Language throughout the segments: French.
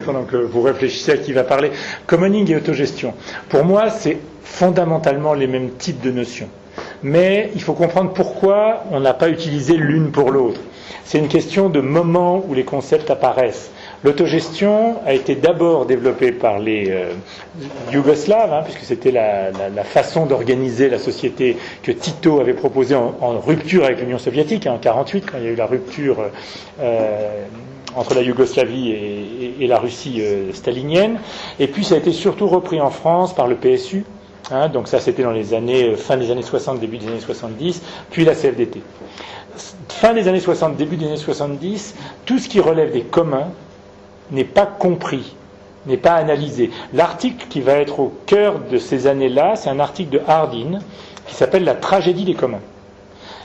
pendant que vous réfléchissez à qui va parler. Commoning et autogestion. Pour moi, c'est fondamentalement les mêmes types de notions. Mais il faut comprendre pourquoi on n'a pas utilisé l'une pour l'autre. C'est une question de moment où les concepts apparaissent. L'autogestion a été d'abord développée par les Yougoslaves, puisque c'était la façon d'organiser la société que Tito avait proposée en rupture avec l'Union soviétique, en 1948, quand il y a eu la rupture entre la Yougoslavie et la Russie stalinienne. Et puis ça a été surtout repris en France par le PSU, donc ça c'était dans les années, fin des années 60, début des années 70, puis la CFDT. Fin des années 60, début des années 70, tout ce qui relève des communs n'est pas compris, n'est pas analysé. L'article qui va être au cœur de ces années-là, c'est un article de Hardin qui s'appelle « La tragédie des communs ».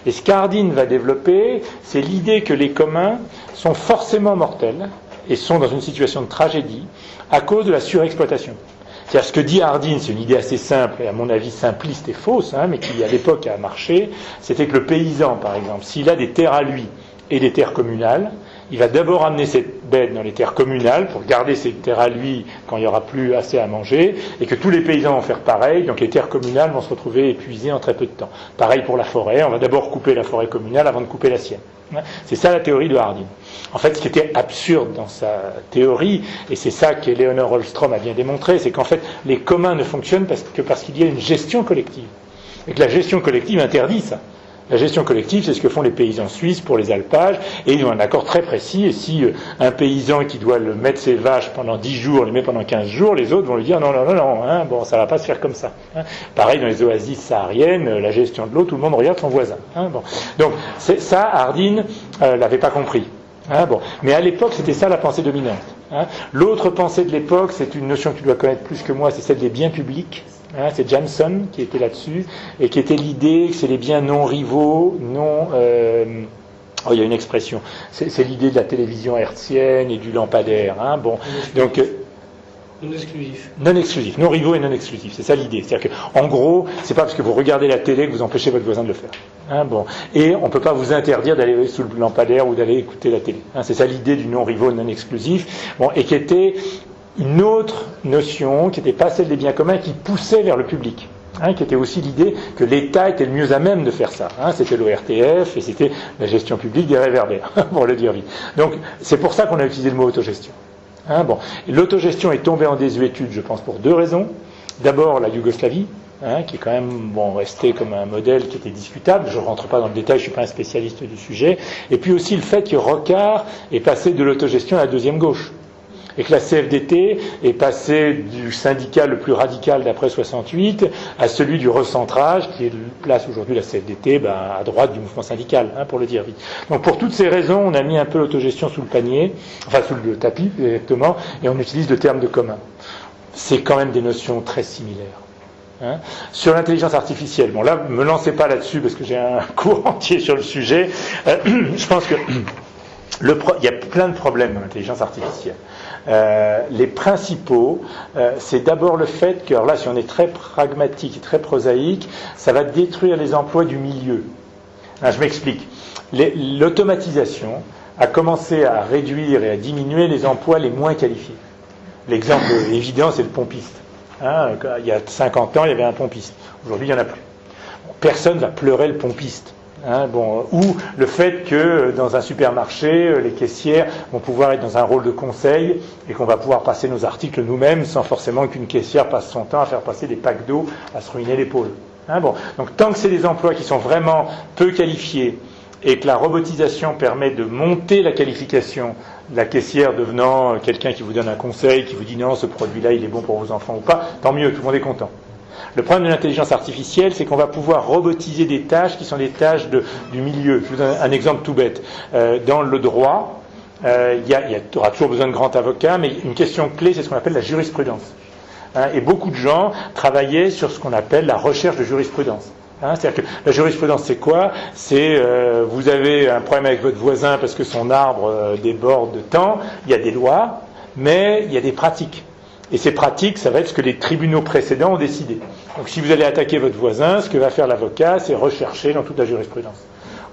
Et ce qu'Hardin va développer, c'est l'idée que les communs sont forcément mortels et sont dans une situation de tragédie à cause de la surexploitation. C'est-à-dire ce que dit Hardin, c'est une idée assez simple et à mon avis simpliste et fausse, mais qui à l'époque a marché, c'était que le paysan, par exemple, s'il a des terres à lui et des terres communales, il va d'abord amener cette bête dans les terres communales pour garder ses terres à lui quand il n'y aura plus assez à manger, et que tous les paysans vont faire pareil, donc les terres communales vont se retrouver épuisées en très peu de temps. Pareil pour la forêt, on va d'abord couper la forêt communale avant de couper la sienne. C'est ça la théorie de Hardin. En fait, ce qui était absurde dans sa théorie, et c'est ça qu'Eleonore Holmstrom a bien démontré, c'est qu'en fait, les communs ne fonctionnent que parce qu'il y a une gestion collective. Et que la gestion collective interdit ça. La gestion collective, c'est ce que font les paysans suisses pour les alpages, et ils ont un accord très précis, et si un paysan qui doit mettre ses vaches pendant 10 jours, les met pendant 15 jours, les autres vont lui dire non, bon, ça va pas se faire comme ça. Pareil dans les oasis sahariennes, la gestion de l'eau, tout le monde regarde son voisin. Bon. Donc, ça, Hardin l'avait pas compris. Mais à l'époque, c'était ça la pensée dominante. L'autre pensée de l'époque, c'est une notion que tu dois connaître plus que moi, c'est celle des biens publics. C'est Jansson qui était là-dessus, et qui était l'idée que c'est les biens non rivaux, il y a une expression, c'est l'idée de la télévision hertzienne et du lampadaire. Donc non exclusif. Non exclusif, non rivaux et non exclusif, c'est ça l'idée. C'est-à-dire qu'en gros, c'est pas parce que vous regardez la télé que vous empêchez votre voisin de le faire. Et on peut pas vous interdire d'aller sous le lampadaire ou d'aller écouter la télé. C'est ça l'idée du non rivaux, non exclusif. Et qui était une autre notion, qui n'était pas celle des biens communs, qui poussait vers le public. Qui était aussi l'idée que l'État était le mieux à même de faire ça. C'était l'ORTF et c'était la gestion publique des réverbères, pour le dire vite. Donc c'est pour ça qu'on a utilisé le mot autogestion. L'autogestion est tombée en désuétude, je pense, pour deux raisons. D'abord, la Yougoslavie, qui est quand même resté comme un modèle qui était discutable. Je ne rentre pas dans le détail, je ne suis pas un spécialiste du sujet. Et puis aussi le fait que Rocard est passé de l'autogestion à la deuxième gauche. Et que la CFDT est passée du syndicat le plus radical d'après 68 à celui du recentrage, qui place aujourd'hui la CFDT à droite du mouvement syndical, pour le dire vite. Donc pour toutes ces raisons, on a mis un peu l'autogestion sous le panier, sous le tapis exactement, et on utilise le terme de commun. C'est quand même des notions très similaires. Sur l'intelligence artificielle, là, me lancez pas là-dessus parce que j'ai un cours entier sur le sujet. Je pense que il y a plein de problèmes dans l'intelligence artificielle. Les principaux, c'est d'abord le fait que, alors là, si on est très pragmatique et très prosaïque, ça va détruire les emplois du milieu. Je m'explique. L'automatisation a commencé à réduire et à diminuer les emplois les moins qualifiés. L'exemple évident, c'est le pompiste. Il y a 50 ans, il y avait un pompiste. Aujourd'hui, il n'y en a plus. Personne ne va pleurer le pompiste. Ou le fait que dans un supermarché, les caissières vont pouvoir être dans un rôle de conseil et qu'on va pouvoir passer nos articles nous-mêmes sans forcément qu'une caissière passe son temps à faire passer des packs d'eau à se ruiner l'épaule. Donc tant que c'est des emplois qui sont vraiment peu qualifiés et que la robotisation permet de monter la qualification, la caissière devenant quelqu'un qui vous donne un conseil, qui vous dit non, ce produit-là il est bon pour vos enfants ou pas, tant mieux, tout le monde est content. Le problème de l'intelligence artificielle, c'est qu'on va pouvoir robotiser des tâches qui sont des tâches du milieu. Je vous donne un exemple tout bête. Dans le droit, il y aura toujours besoin de grands avocats, mais une question clé, c'est ce qu'on appelle la jurisprudence. Et beaucoup de gens travaillaient sur ce qu'on appelle la recherche de jurisprudence. C'est-à-dire que la jurisprudence, c'est quoi ? C'est vous avez un problème avec votre voisin parce que son arbre déborde de temps, il y a des lois, mais il y a des pratiques. Et ces pratiques, ça va être ce que les tribunaux précédents ont décidé. Donc si vous allez attaquer votre voisin, ce que va faire l'avocat, c'est rechercher dans toute la jurisprudence.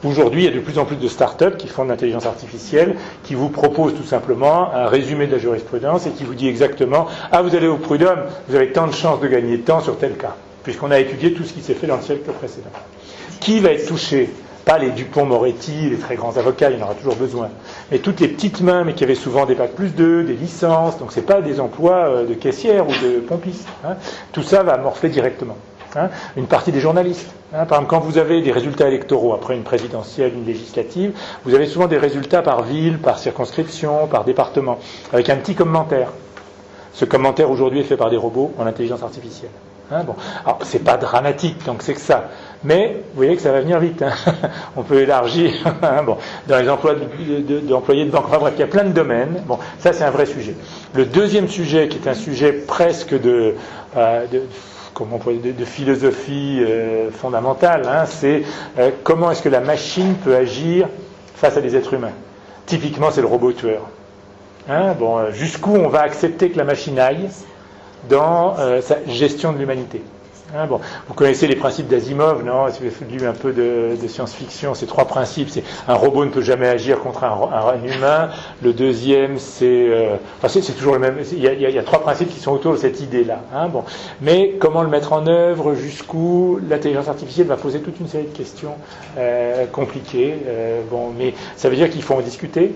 Aujourd'hui, il y a de plus en plus de start-up qui font de l'intelligence artificielle, qui vous proposent tout simplement un résumé de la jurisprudence et qui vous dit exactement « Ah, vous allez au prud'homme, vous avez tant de chances de gagner tant sur tel cas », puisqu'on a étudié tout ce qui s'est fait dans le siècle précédent. Qui va être touché ? Pas les Dupont-Moretti, les très grands avocats, il y en aura toujours besoin. Mais toutes les petites mains, mais qui avaient souvent des bac+2, des licences, donc c'est pas des emplois de caissière ou de pompiste. Hein. Tout ça va morfler directement. Hein. Une partie des journalistes. Hein. Par exemple, quand vous avez des résultats électoraux après une présidentielle, une législative, vous avez souvent des résultats par ville, par circonscription, par département, avec un petit commentaire. Ce commentaire aujourd'hui est fait par des robots en intelligence artificielle. Hein, bon. Alors, c'est pas dramatique, donc c'est que ça. Mais, vous voyez que ça va venir vite. Hein. On peut élargir, hein, bon, dans les emplois d'employés de banque. Enfin bref, il y a plein de domaines. Bon, ça, c'est un vrai sujet. Le deuxième sujet, qui est un sujet presque de philosophie fondamentale, hein, c'est comment est-ce que la machine peut agir face à des êtres humains. Typiquement, c'est le robot tueur. Hein, bon, jusqu'où on va accepter que la machine aille dans sa gestion de l'humanité. Hein, bon, vous connaissez les principes d'Asimov, non? Si vous avez lu un peu de science-fiction, ces trois principes, c'est un robot ne peut jamais agir contre un humain. Le deuxième, c'est toujours le même. Il y a trois principes qui sont autour de cette idée-là. Hein, bon, mais comment le mettre en œuvre? Jusqu'où l'intelligence artificielle va poser toute une série de questions compliquées. Bon, mais ça veut dire qu'il faut en discuter.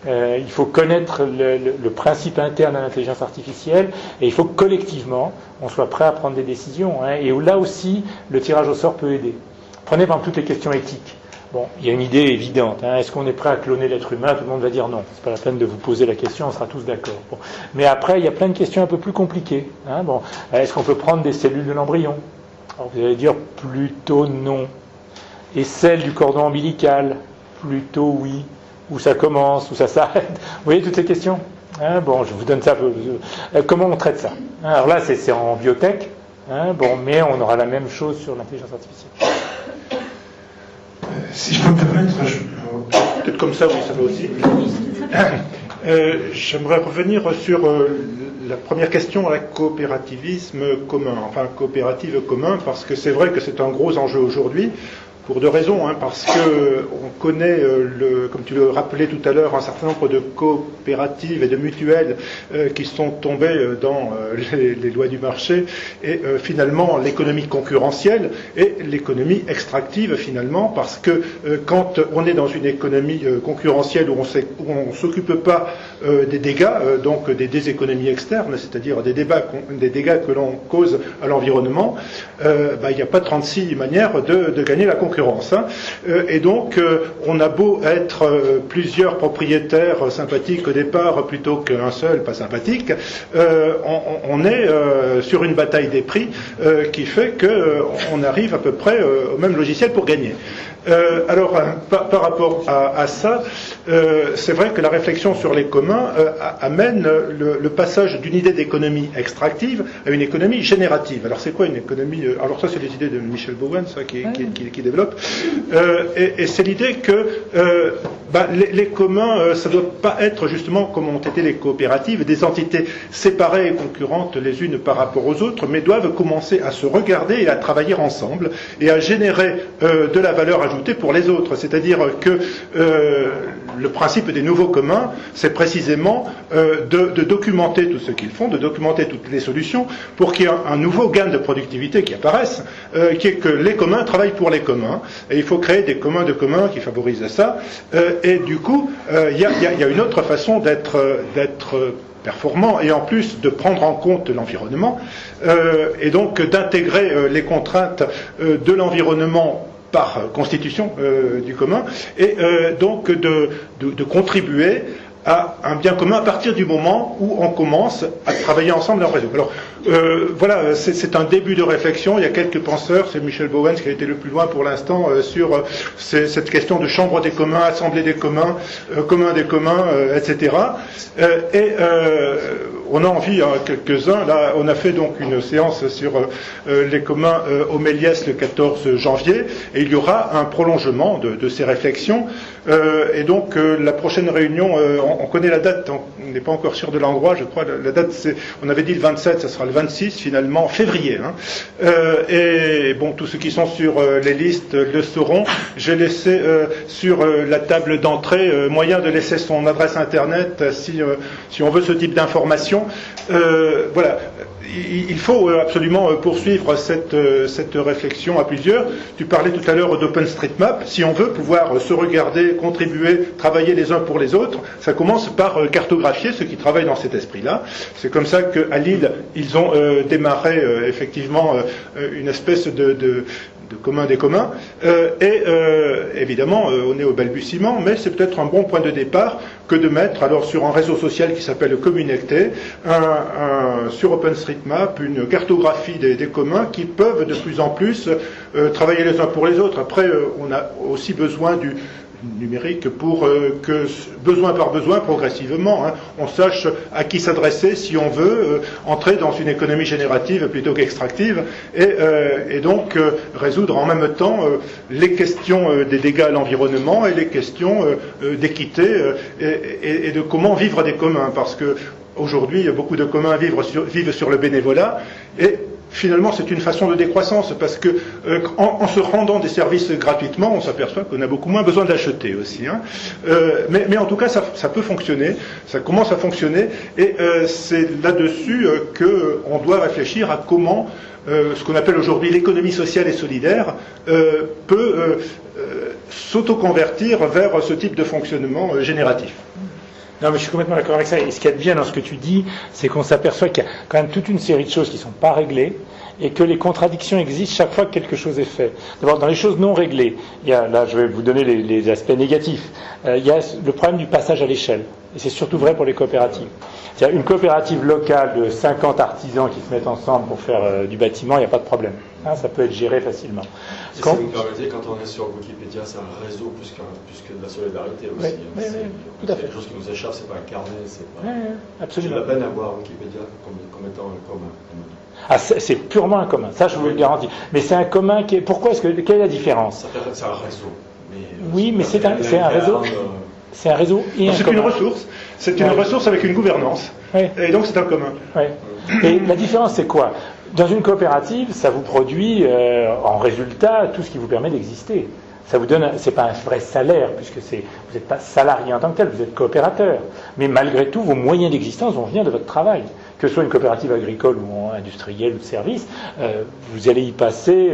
Il faut connaître le principe interne de l'intelligence artificielle et il faut que collectivement on soit prêt à prendre des décisions. Hein, et là aussi, le tirage au sort peut aider. Prenez par exemple toutes les questions éthiques. Bon, il y a une idée évidente. Hein, est-ce qu'on est prêt à cloner l'être humain? Tout le monde va dire non. C'est pas la peine de vous poser la question, on sera tous d'accord. Bon. Mais après, il y a plein de questions un peu plus compliquées. Hein, bon, est-ce qu'on peut prendre des cellules de l'embryon? Alors vous allez dire plutôt non. Et celles du cordon ombilical? Plutôt oui. Où ça commence, où ça s'arrête. Vous voyez toutes ces questions? Hein, bon, je vous donne ça. Comment on traite ça? Hein, alors là, c'est en biotech. Hein, bon, mais on aura la même chose sur l'intelligence artificielle. Si je peux me permettre, peut-être comme ça, oui, ça va aussi. J'aimerais revenir sur la première question, la coopérativisme commun, enfin coopérative commun, parce que c'est vrai que c'est un gros enjeu aujourd'hui. Pour deux raisons, hein, parce que on connaît, comme tu le rappelais tout à l'heure, un certain nombre de coopératives et de mutuelles qui sont tombées dans les lois du marché et finalement l'économie concurrentielle et l'économie extractive finalement, parce que quand on est dans une économie concurrentielle où on s'occupe pas des dégâts, donc des déséconomies externes, c'est-à-dire des dégâts que l'on cause à l'environnement, il n'y a pas 36 manières de gagner la concurrence. Hein. Et donc, on a beau être plusieurs propriétaires sympathiques au départ, plutôt qu'un seul pas sympathique, on est sur une bataille des prix qui fait qu'on arrive à peu près au même logiciel pour gagner. Alors, par rapport à ça, c'est vrai que la réflexion sur les communs amène le passage d'une idée d'économie extractive à une économie générative. Alors, c'est quoi une économie Alors, ça, c'est les idées de Michel Bowen, ça, qui développe. Et c'est l'idée que les communs, ça ne doit pas être justement, comme ont été les coopératives, des entités séparées et concurrentes les unes par rapport aux autres, mais doivent commencer à se regarder et à travailler ensemble et à générer de la valeur ajoutée pour les autres. C'est-à-dire que le principe des nouveaux communs, c'est précisément de documenter tout ce qu'ils font, de documenter toutes les solutions pour qu'il y ait un nouveau gain de productivité qui apparaisse, qui est que les communs travaillent pour les communs, et il faut créer des communs de communs qui favorisent ça, et du coup, il y a une autre façon d'être performant et en plus de prendre en compte l'environnement, et donc d'intégrer les contraintes de l'environnement par constitution du commun, et donc de contribuer à un bien commun à partir du moment où on commence à travailler ensemble en réseau. Alors voilà, c'est un début de réflexion. Il y a quelques penseurs, c'est Michel Bowen qui a été le plus loin pour l'instant sur cette question de chambre des communs, assemblée des communs, commun des communs, etc. on a envie, hein, quelques-uns, là, on a fait donc une séance sur les communs au Méliès le 14 janvier, et il y aura un prolongement de ces réflexions. Et donc, la prochaine réunion, on connaît la date, on n'est pas encore sûr de l'endroit, je crois, la date, on avait dit le 27, ça sera le 26, finalement, février. Hein. Et bon, tous ceux qui sont sur les listes le sauront. J'ai laissé sur la table d'entrée moyen de laisser son adresse internet si on veut ce type d'information. Voilà, il faut absolument poursuivre cette réflexion à plusieurs. Tu parlais tout à l'heure d'OpenStreetMap. Si on veut pouvoir se regarder, contribuer, travailler les uns pour les autres, ça commence par cartographier ceux qui travaillent dans cet esprit-là. C'est comme ça qu'à Lille, ils ont démarré effectivement une espèce de commun des communs, évidemment on est au balbutiement, mais c'est peut-être un bon point de départ que de mettre alors sur un réseau social qui s'appelle Communecté, sur OpenStreetMap, une cartographie des communs qui peuvent de plus en plus travailler les uns pour les autres. Après, on a aussi besoin du numérique pour que, besoin par besoin, progressivement, hein, on sache à qui s'adresser si on veut entrer dans une économie générative plutôt qu'extractive, et donc résoudre en même temps les questions des dégâts à l'environnement et les questions d'équité et de comment vivre des communs, parce que aujourd'hui beaucoup de communs vivent sur le bénévolat, et finalement, c'est une façon de décroissance, parce que en se rendant des services gratuitement, on s'aperçoit qu'on a beaucoup moins besoin d'acheter aussi. Hein. Mais en tout cas, ça peut fonctionner, ça commence à fonctionner, et c'est là-dessus qu'on doit réfléchir à comment ce qu'on appelle aujourd'hui l'économie sociale et solidaire peut s'autoconvertir vers ce type de fonctionnement génératif. Non, mais je suis complètement d'accord avec ça. Et ce qu'il y a de bien dans ce que tu dis, c'est qu'on s'aperçoit qu'il y a quand même toute une série de choses qui ne sont pas réglées et que les contradictions existent chaque fois que quelque chose est fait. D'abord, dans les choses non réglées, il y a, là je vais vous donner les aspects négatifs, il y a le problème du passage à l'échelle. Et c'est surtout vrai pour les coopératives. C'est-à-dire une coopérative locale de 50 artisans qui se mettent ensemble pour faire du bâtiment, il n'y a pas de problème. Hein, ça peut être géré facilement. Si vous me permettez, quand on est sur Wikipédia, c'est un réseau plus que de la solidarité aussi. Oui, tout à fait. Quelque chose qui nous échappe, c'est pas un carnet, c'est pas... absolument. J'ai la peine à voir Wikipédia comme étant un commun. Ah, c'est purement un commun, ça je vous le garantis. Mais c'est un commun qui est... Pourquoi est-ce que... Quelle est la différence ? C'est un réseau. Oui, mais c'est un réseau. C'est un réseau et un commun. C'est une ressource. C'est une ressource avec une gouvernance. Oui. Et donc c'est un commun. Oui. Et la différence, c'est quoi ? Dans une coopérative, ça vous produit en résultat tout ce qui vous permet d'exister. Ça vous donne, c'est pas un vrai salaire, puisque vous n'êtes pas salarié en tant que tel, vous êtes coopérateur. Mais malgré tout, vos moyens d'existence vont venir de votre travail. Que ce soit une coopérative agricole ou industrielle ou de service, vous allez y passer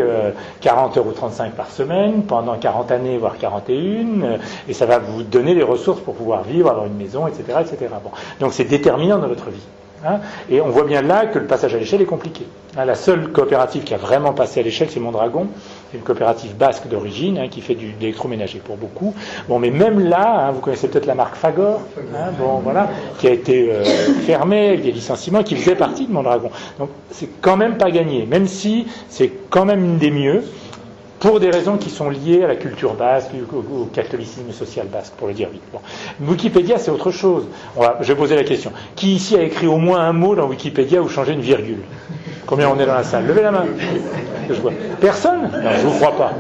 40,35 € par semaine, pendant 40 années, voire 41, et ça va vous donner les ressources pour pouvoir vivre, avoir une maison, etc. etc. Bon. Donc c'est déterminant dans votre vie. Hein, et on voit bien là que le passage à l'échelle est compliqué. Hein, la seule coopérative qui a vraiment passé à l'échelle, c'est Mondragon. C'est une coopérative basque d'origine, hein, qui fait de l'électroménager pour beaucoup. Bon, mais même là, hein, vous connaissez peut-être la marque Fagor, hein, bon, voilà, qui a été fermée avec des licenciements, qui faisait partie de Mondragon. Donc c'est quand même pas gagné, même si c'est quand même une des mieux, pour des raisons qui sont liées à la culture basque, au catholicisme social basque, pour le dire vite. Bon. Wikipédia, c'est autre chose. Je vais poser la question. Qui ici a écrit au moins un mot dans Wikipédia ou changé une virgule ? Combien on est dans la salle ? Levez la main. Je vois. Personne ? Non, je ne vous crois pas.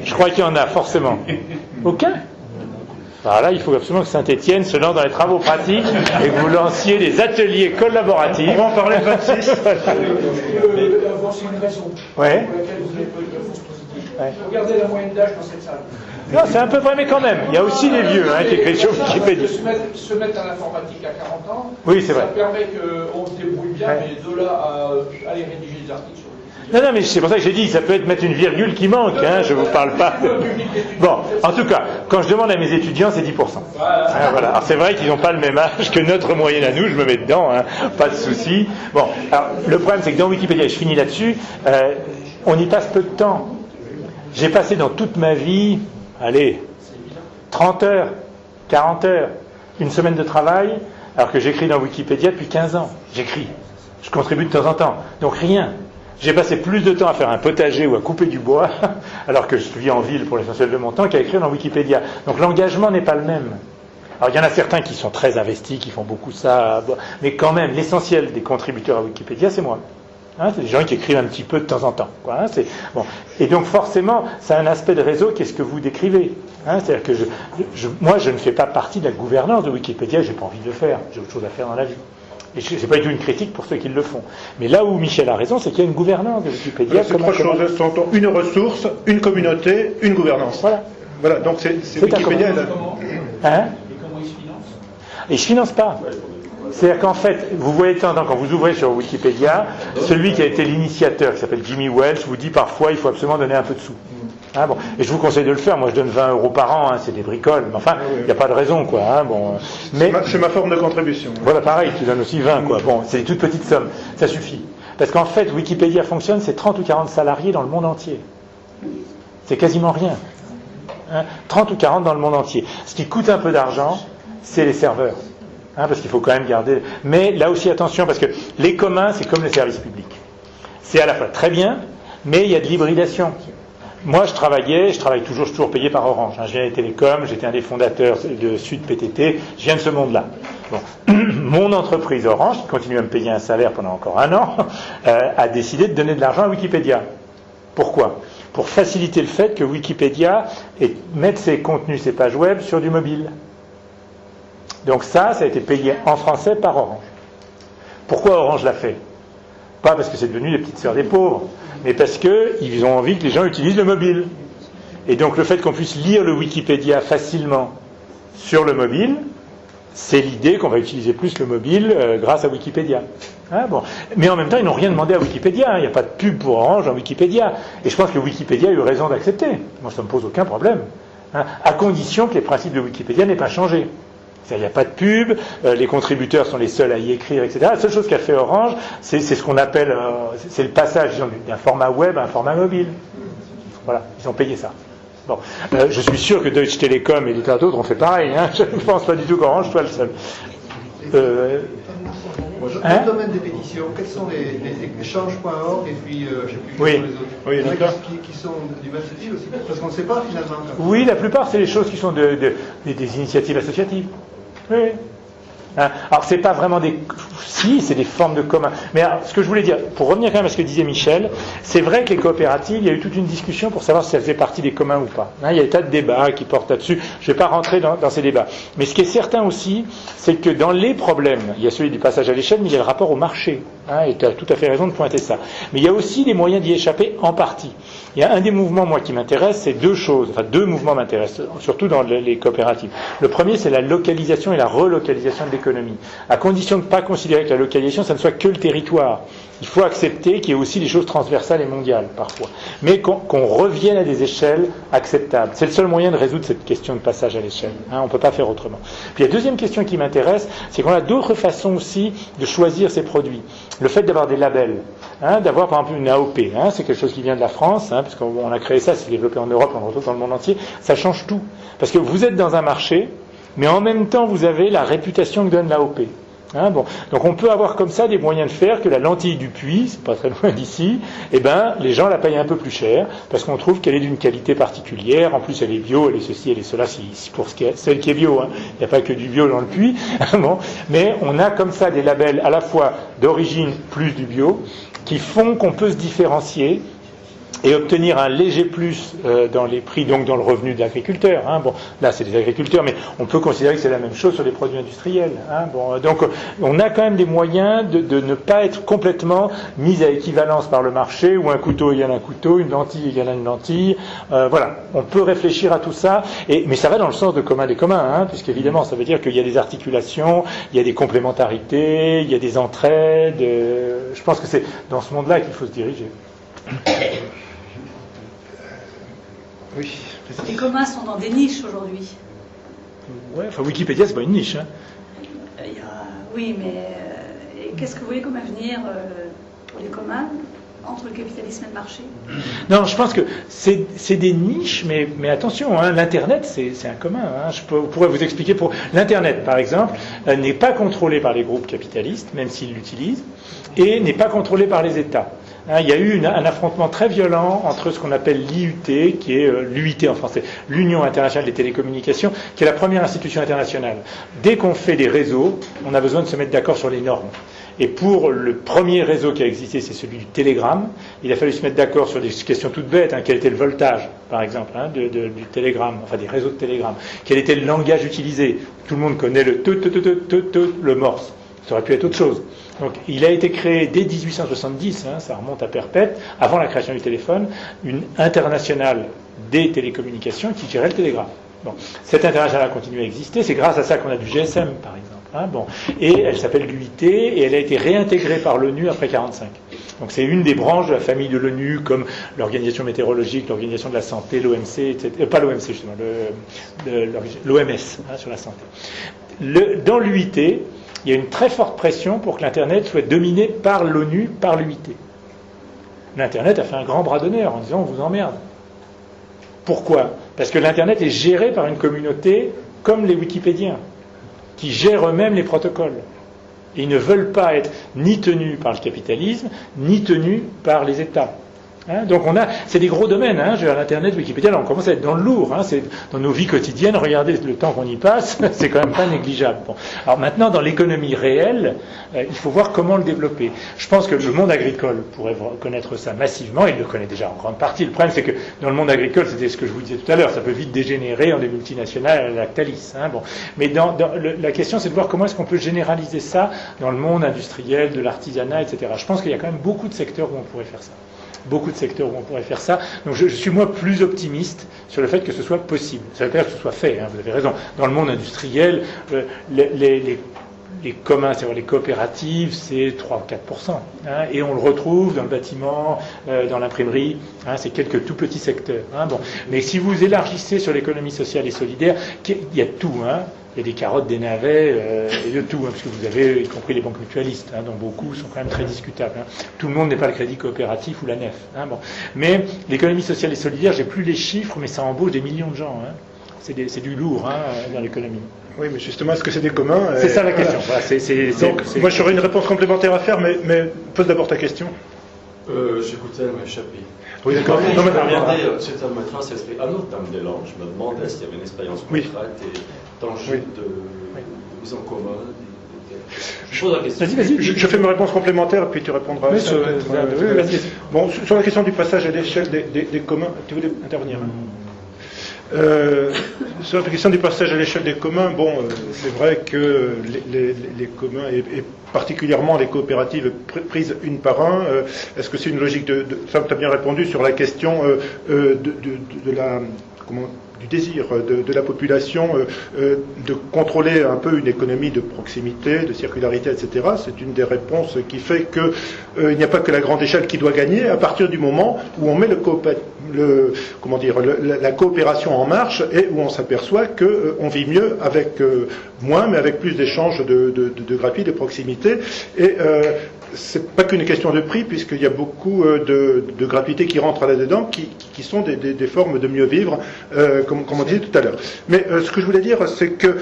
Je crois qu'il y en a, forcément. Aucun ? Alors là, il faut absolument que Saint-Étienne se lance dans les travaux pratiques et que vous lanciez des ateliers collaboratifs. On va en parler le 26. C'est une raison pour laquelle vous êtes positif. Regardez la moyenne d'âge dans cette salle. Non, c'est un peu vrai, mais quand même. Il y a aussi les vieux qui écrivent sur Wikipédia. Se mettre à l'informatique à 40 ans, oui, c'est vrai. Ça permet qu'on se débrouille bien, mais de là à aller rédiger des articles sur Non, mais c'est pour ça que j'ai dit, ça peut être mettre une virgule qui manque, hein, je vous parle pas. Bon, en tout cas, quand je demande à mes étudiants, c'est 10%. Voilà. Alors c'est vrai qu'ils n'ont pas le même âge que notre moyenne à nous, je me mets dedans, hein, pas de souci. Bon, alors le problème c'est que dans Wikipédia, je finis là-dessus, on y passe peu de temps. J'ai passé dans toute ma vie, 30 heures, 40 heures, une semaine de travail, alors que j'écris dans Wikipédia depuis 15 ans. J'écris. Je contribue de temps en temps. Donc rien. J'ai passé plus de temps à faire un potager ou à couper du bois, alors que je vis en ville pour l'essentiel de mon temps, qu'à écrire dans Wikipédia. Donc l'engagement n'est pas le même. Alors il y en a certains qui sont très investis, qui font beaucoup ça, mais quand même, l'essentiel des contributeurs à Wikipédia, c'est moi. C'est des gens qui écrivent un petit peu de temps en temps. Bon. Et donc forcément, c'est un aspect de réseau qui est ce que vous décrivez. C'est-à-dire que moi, je ne fais pas partie de la gouvernance de Wikipédia, j'ai pas envie de le faire, j'ai autre chose à faire dans la vie. Et c'est pas du tout une critique pour ceux qui le font. Mais là où Michel a raison, c'est qu'il y a une gouvernance de Wikipédia. C'est trois choses, une ressource, une communauté, une gouvernance. Voilà, donc c'est Wikipédia. Et comment il se finance? Et il se finance pas. C'est-à-dire qu'en fait, vous voyez de temps en temps, quand vous ouvrez sur Wikipédia, celui qui a été l'initiateur, qui s'appelle Jimmy Welch, vous dit parfois il faut absolument donner un peu de sous. Bon. Et je vous conseille de le faire. Moi, je donne 20 € par an. C'est des bricoles. Mais enfin, il n'y a pas de raison, quoi. Bon. Mais c'est ma forme de contribution. Voilà, pareil. Tu donnes aussi 20, quoi. Bon, c'est des toutes petites sommes. Ça suffit. Parce qu'en fait, Wikipédia fonctionne. C'est 30 ou 40 salariés dans le monde entier. C'est quasiment rien. 30 ou 40 dans le monde entier. Ce qui coûte un peu d'argent, c'est les serveurs. Parce qu'il faut quand même garder. Mais là aussi, attention, parce que les communs, c'est comme les services publics. C'est à la fois très bien, mais il y a de l'hybridation. Moi, je travaille toujours, je suis toujours payé par Orange. Je viens des télécoms, j'étais un des fondateurs de Sud PTT, je viens de ce monde-là. Bon. Mon entreprise Orange, qui continue à me payer un salaire pendant encore un an, a décidé de donner de l'argent à Wikipédia. Pourquoi ? Pour faciliter le fait que Wikipédia mette ses contenus, ses pages web sur du mobile. Donc ça a été payé en français par Orange. Pourquoi Orange l'a fait ? Pas parce que c'est devenu les petites sœurs des pauvres, mais parce qu'ils ont envie que les gens utilisent le mobile. Et donc le fait qu'on puisse lire le Wikipédia facilement sur le mobile, c'est l'idée qu'on va utiliser plus le mobile grâce à Wikipédia. Bon. Mais en même temps, ils n'ont rien demandé à Wikipédia. Il n'y a pas de pub pour Orange en Wikipédia. Et je pense que Wikipédia a eu raison d'accepter. Moi, ça ne me pose aucun problème. À condition que les principes de Wikipédia n'aient pas changé. Il n'y a pas de pub, les contributeurs sont les seuls à y écrire, etc. La seule chose qu'a fait Orange, c'est ce qu'on appelle, c'est le passage d'un format web à un format mobile. Voilà, ils ont payé ça. Bon, je suis sûr que Deutsche Telekom et les tas d'autres ont fait pareil. Je ne pense pas du tout qu'Orange soit le seul. Dans le domaine des pétitions, quels sont les change.org et puis je ne sais plus quels sont les autres. Oui, il y en a qui sont du même style aussi, parce qu'on ne sait pas finalement. Oui, la plupart c'est les choses qui sont des initiatives associatives. Oui. Alors c'est pas vraiment si, c'est des formes de commun. Mais alors, ce que je voulais dire, pour revenir quand même à ce que disait Michel, c'est vrai que les coopératives, il y a eu toute une discussion pour savoir si elles faisaient partie des communs ou pas. Il y a des tas de débats qui portent là-dessus. Je ne vais pas rentrer dans ces débats. Mais ce qui est certain aussi, c'est que dans les problèmes, il y a celui du passage à l'échelle, mais il y a le rapport au marché. Et tu as tout à fait raison de pointer ça. Mais il y a aussi des moyens d'y échapper en partie. Il y a un des mouvements, moi, qui m'intéresse, c'est deux mouvements m'intéressent, surtout dans les coopératives. Le premier, c'est la localisation et la relocalisation de l'économie. À condition de ne pas considérer que la localisation, ça ne soit que le territoire. Il faut accepter qu'il y ait aussi des choses transversales et mondiales, parfois. Mais qu'on revienne à des échelles acceptables. C'est le seul moyen de résoudre cette question de passage à l'échelle. On ne peut pas faire autrement. Puis la deuxième question qui m'intéresse, c'est qu'on a d'autres façons aussi de choisir ces produits. Le fait d'avoir des labels, d'avoir par exemple une AOP, c'est quelque chose qui vient de la France, parce qu'on a créé ça, c'est développé en Europe, on le retrouve dans le monde entier, ça change tout. Parce que vous êtes dans un marché, mais en même temps vous avez la réputation que donne l'AOP. Donc on peut avoir comme ça des moyens de faire que la lentille du puits, c'est pas très loin d'ici, les gens la payent un peu plus cher, parce qu'on trouve qu'elle est d'une qualité particulière, en plus elle est bio, elle est ceci, elle est cela, c'est pour celle qui est bio, il n'y a pas que du bio dans le puits, mais on a comme ça des labels à la fois d'origine plus du bio, qui font qu'on peut se différencier et obtenir un léger plus dans les prix, donc dans le revenu de l'agriculteur. Là c'est des agriculteurs, mais on peut considérer que c'est la même chose sur les produits industriels. Donc on a quand même des moyens de ne pas être complètement mis à équivalence par le marché, où un couteau égale un couteau, une lentille égale une lentille. Voilà, on peut réfléchir à tout ça, mais ça va dans le sens de commun des communs, puisqu'évidemment ça veut dire qu'il y a des articulations, il y a des complémentarités, il y a des entraides. Je pense que c'est dans ce monde-là qu'il faut se diriger. Oui. Les communs sont dans des niches aujourd'hui. Ouais, Wikipédia, c'est pas une niche. Oui, mais qu'est-ce que vous voyez comme avenir pour les communs entre le capitalisme et le marché ? Non, je pense que c'est des niches, mais attention, l'Internet, c'est un commun. Je pourrais vous expliquer. L'Internet, par exemple, n'est pas contrôlé par les groupes capitalistes, même s'ils l'utilisent, et n'est pas contrôlé par les États. Il y a eu un affrontement très violent entre ce qu'on appelle l'IUT, qui est l'UIT en français, l'Union internationale des télécommunications, qui est la première institution internationale. Dès qu'on fait des réseaux, on a besoin de se mettre d'accord sur les normes. Et pour le premier réseau qui a existé, c'est celui du télégramme. Il a fallu se mettre d'accord sur des questions toutes bêtes. Quel était le voltage, par exemple, du télégramme, enfin des réseaux de télégramme. Quel était le langage utilisé. Tout le monde connaît le morse. Ça aurait pu être autre chose. Donc, il a été créé dès 1870, ça remonte à perpète, avant la création du téléphone, une internationale des télécommunications qui gérait le télégramme. Bon, cette internationale a continué à exister. C'est grâce à ça qu'on a du GSM, par exemple. Et elle s'appelle l'UIT et elle a été réintégrée par l'ONU après 1945. Donc c'est une des branches de la famille de l'ONU, comme l'Organisation météorologique, l'Organisation de la santé, l'OMC, etc. Pas l'OMC justement, l'OMS sur la santé. Dans l'UIT, il y a une très forte pression pour que l'Internet soit dominé par l'ONU, par l'UIT. L'Internet a fait un grand bras d'honneur en disant on vous emmerde. Pourquoi ? Parce que l'Internet est géré par une communauté comme les Wikipédiens, qui gèrent eux-mêmes les protocoles. Et ils ne veulent pas être ni tenus par le capitalisme, ni tenus par les États. Donc c'est des gros domaines. L'Internet, Wikipédia, là on commence à être dans le lourd. C'est dans nos vies quotidiennes. Regardez le temps qu'on y passe, c'est quand même pas négligeable. Bon. Alors maintenant, dans l'économie réelle, il faut voir comment le développer. Je pense que le monde agricole pourrait connaître ça massivement. Il le connaît déjà en grande partie. Le problème, c'est que dans le monde agricole, c'était ce que je vous disais tout à l'heure, ça peut vite dégénérer en des multinationales à la Lactalis. Mais la question, c'est de voir comment est-ce qu'on peut généraliser ça dans le monde industriel, de l'artisanat, etc. Je pense qu'il y a quand même beaucoup de secteurs où on pourrait faire ça. Beaucoup de secteurs où on pourrait faire ça. Donc je suis moi plus optimiste sur le fait que ce soit possible. Ça veut pas dire que ce soit fait, vous avez raison. Dans le monde industriel, les communs, c'est-à-dire les coopératives, c'est 3 ou 4%. Et on le retrouve dans le bâtiment, dans l'imprimerie, c'est quelques tout petits secteurs. Mais si vous élargissez sur l'économie sociale et solidaire, il y a tout. Il y a des carottes, des navets, et de tout, parce que vous avez, y compris les banques mutualistes, dont beaucoup sont quand même très discutables. Tout le monde n'est pas le crédit coopératif ou la nef. Mais l'économie sociale et solidaire, j'ai plus les chiffres, mais ça embauche des millions de gens. C'est du lourd dans l'économie. Oui, mais justement, est-ce que c'est des communs C'est ça la question. Voilà, moi, j'aurais une réponse complémentaire à faire, mais pose d'abord ta question. J'écoutais, elle m'a échappé. Oui, d'accord. Je regardais cette maîtresse, elle fait un autre dame des langues. Je me demandais s'il y avait une expérience concrète et tangible de mise en commun. Je pose la question. Vas-y. Je fais ma réponse complémentaire, puis tu répondras. Oui, vas-y. Bon, sur la question du passage à l'échelle des communs, tu voulais intervenir sur la question du passage à l'échelle des communs, c'est vrai que les communs, et particulièrement les coopératives prises une par un, est-ce que c'est une logique ça tu as bien répondu sur la question du désir de la population de contrôler un peu une économie de proximité, de circularité, etc. C'est une des réponses qui fait que il n'y a pas que la grande échelle qui doit gagner à partir du moment où on met la coopération en marche et où on s'aperçoit qu'on vit mieux avec moins, mais avec plus d'échanges de gratuits, de proximité. Et c'est pas qu'une question de prix, puisqu'il y a beaucoup de gratuités qui rentrent là-dedans, qui sont des formes de mieux vivre, comme on disait tout à l'heure. Mais ce que je voulais dire, c'est que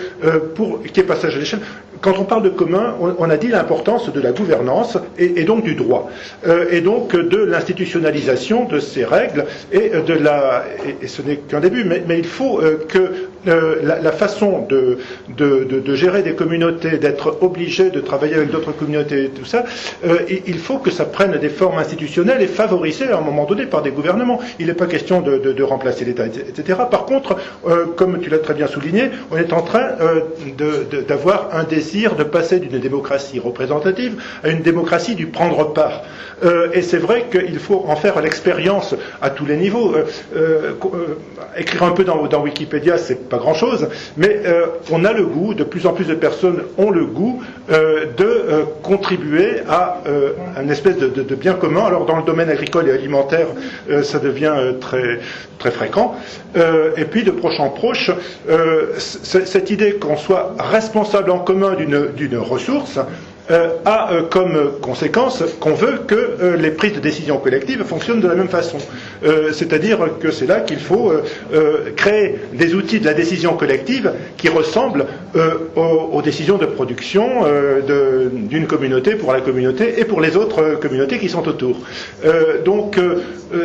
pour qu'il y ait passage à l'échelle, quand on parle de commun, on a dit l'importance de la gouvernance et donc du droit, et donc de l'institutionnalisation de ces règles et ce n'est qu'un début, mais il faut que la façon de gérer des communautés, d'être obligé de travailler avec d'autres communautés et tout ça, il faut que ça prenne des formes institutionnelles et favorisées à un moment donné par des gouvernements. Il n'est pas question de remplacer l'État, etc. Par contre, comme tu l'as très bien souligné, on est en train d'avoir un désir de passer d'une démocratie représentative à une démocratie du prendre part. Et c'est vrai qu'il faut en faire l'expérience à tous les niveaux. Écrire un peu dans Wikipédia, c'est pas grand-chose, mais on a le goût, de plus en plus de personnes ont le goût de contribuer à une espèce de bien commun. Alors dans le domaine agricole et alimentaire, ça devient très, très fréquent. Et puis de proche en proche, cette idée qu'on soit responsable en commun d'une ressource a comme conséquence qu'on veut que les prises de décision collectives fonctionnent de la même façon. C'est-à-dire que c'est là qu'il faut créer des outils de la décision collective qui ressemblent aux décisions de production d'une communauté pour la communauté et pour les autres communautés qui sont autour. Donc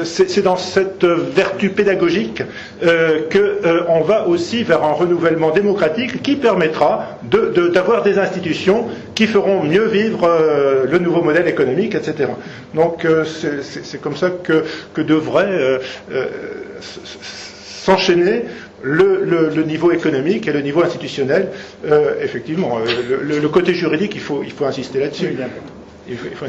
c'est dans cette vertu pédagogique qu'on va aussi vers un renouvellement démocratique qui permettra d'avoir des institutions qui feront mieux vivre le nouveau modèle économique, etc. Donc c'est comme ça que devrait s'enchaîner le niveau économique et le niveau institutionnel. Effectivement, le côté juridique, il faut insister là-dessus.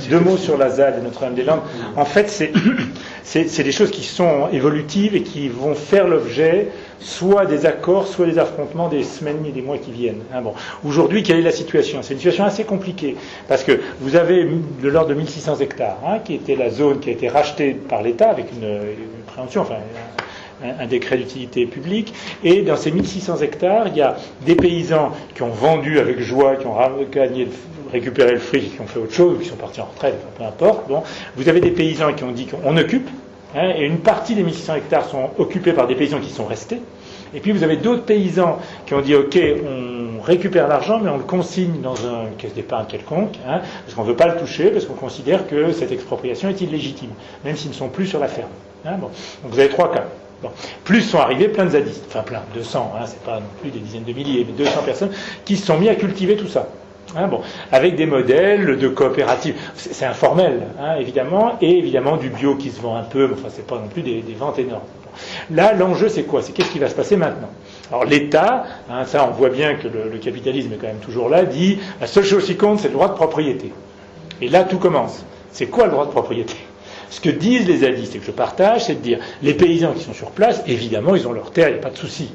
Deux mots sur la ZAD et Notre-Dame-des-Landes. En fait, c'est des choses qui sont évolutives et qui vont faire l'objet soit des accords, soit des affrontements des semaines et des mois qui viennent. Bon. Aujourd'hui, quelle est la situation? C'est une situation assez compliquée, parce que vous avez de l'ordre de 1600 hectares, qui était la zone qui a été rachetée par l'État avec une préemption, enfin un décret d'utilité publique, et dans ces 1600 hectares, il y a des paysans qui ont vendu avec joie, qui ont récupéré le fric, qui ont fait autre chose, ou qui sont partis en retraite, peu importe. Bon. Vous avez des paysans qui ont dit qu'on occupe, et une partie des 1600 hectares sont occupés par des paysans qui sont restés, et puis vous avez d'autres paysans qui ont dit ok, on récupère l'argent, mais on le consigne dans une caisse d'épargne quelconque, parce qu'on ne veut pas le toucher, parce qu'on considère que cette expropriation est illégitime, même s'ils ne sont plus sur la ferme. Bon. Donc vous avez trois cas. Bon. Plus sont arrivés plein de zadistes, enfin plein, 200, c'est pas non plus des dizaines de milliers, mais 200 personnes qui se sont mis à cultiver tout ça. Bon, avec des modèles de coopératives, c'est informel, évidemment, et évidemment du bio qui se vend un peu, mais enfin c'est pas non plus des ventes énormes. Là, l'enjeu c'est quoi? C'est qu'est-ce qui va se passer maintenant? Alors l'État, ça on voit bien que le capitalisme est quand même toujours là, dit la seule chose qui compte c'est le droit de propriété. Et là tout commence. C'est quoi le droit de propriété? Ce que disent les zadistes et que je partage, c'est de dire les paysans qui sont sur place, évidemment ils ont leur terre, il n'y a pas de souci.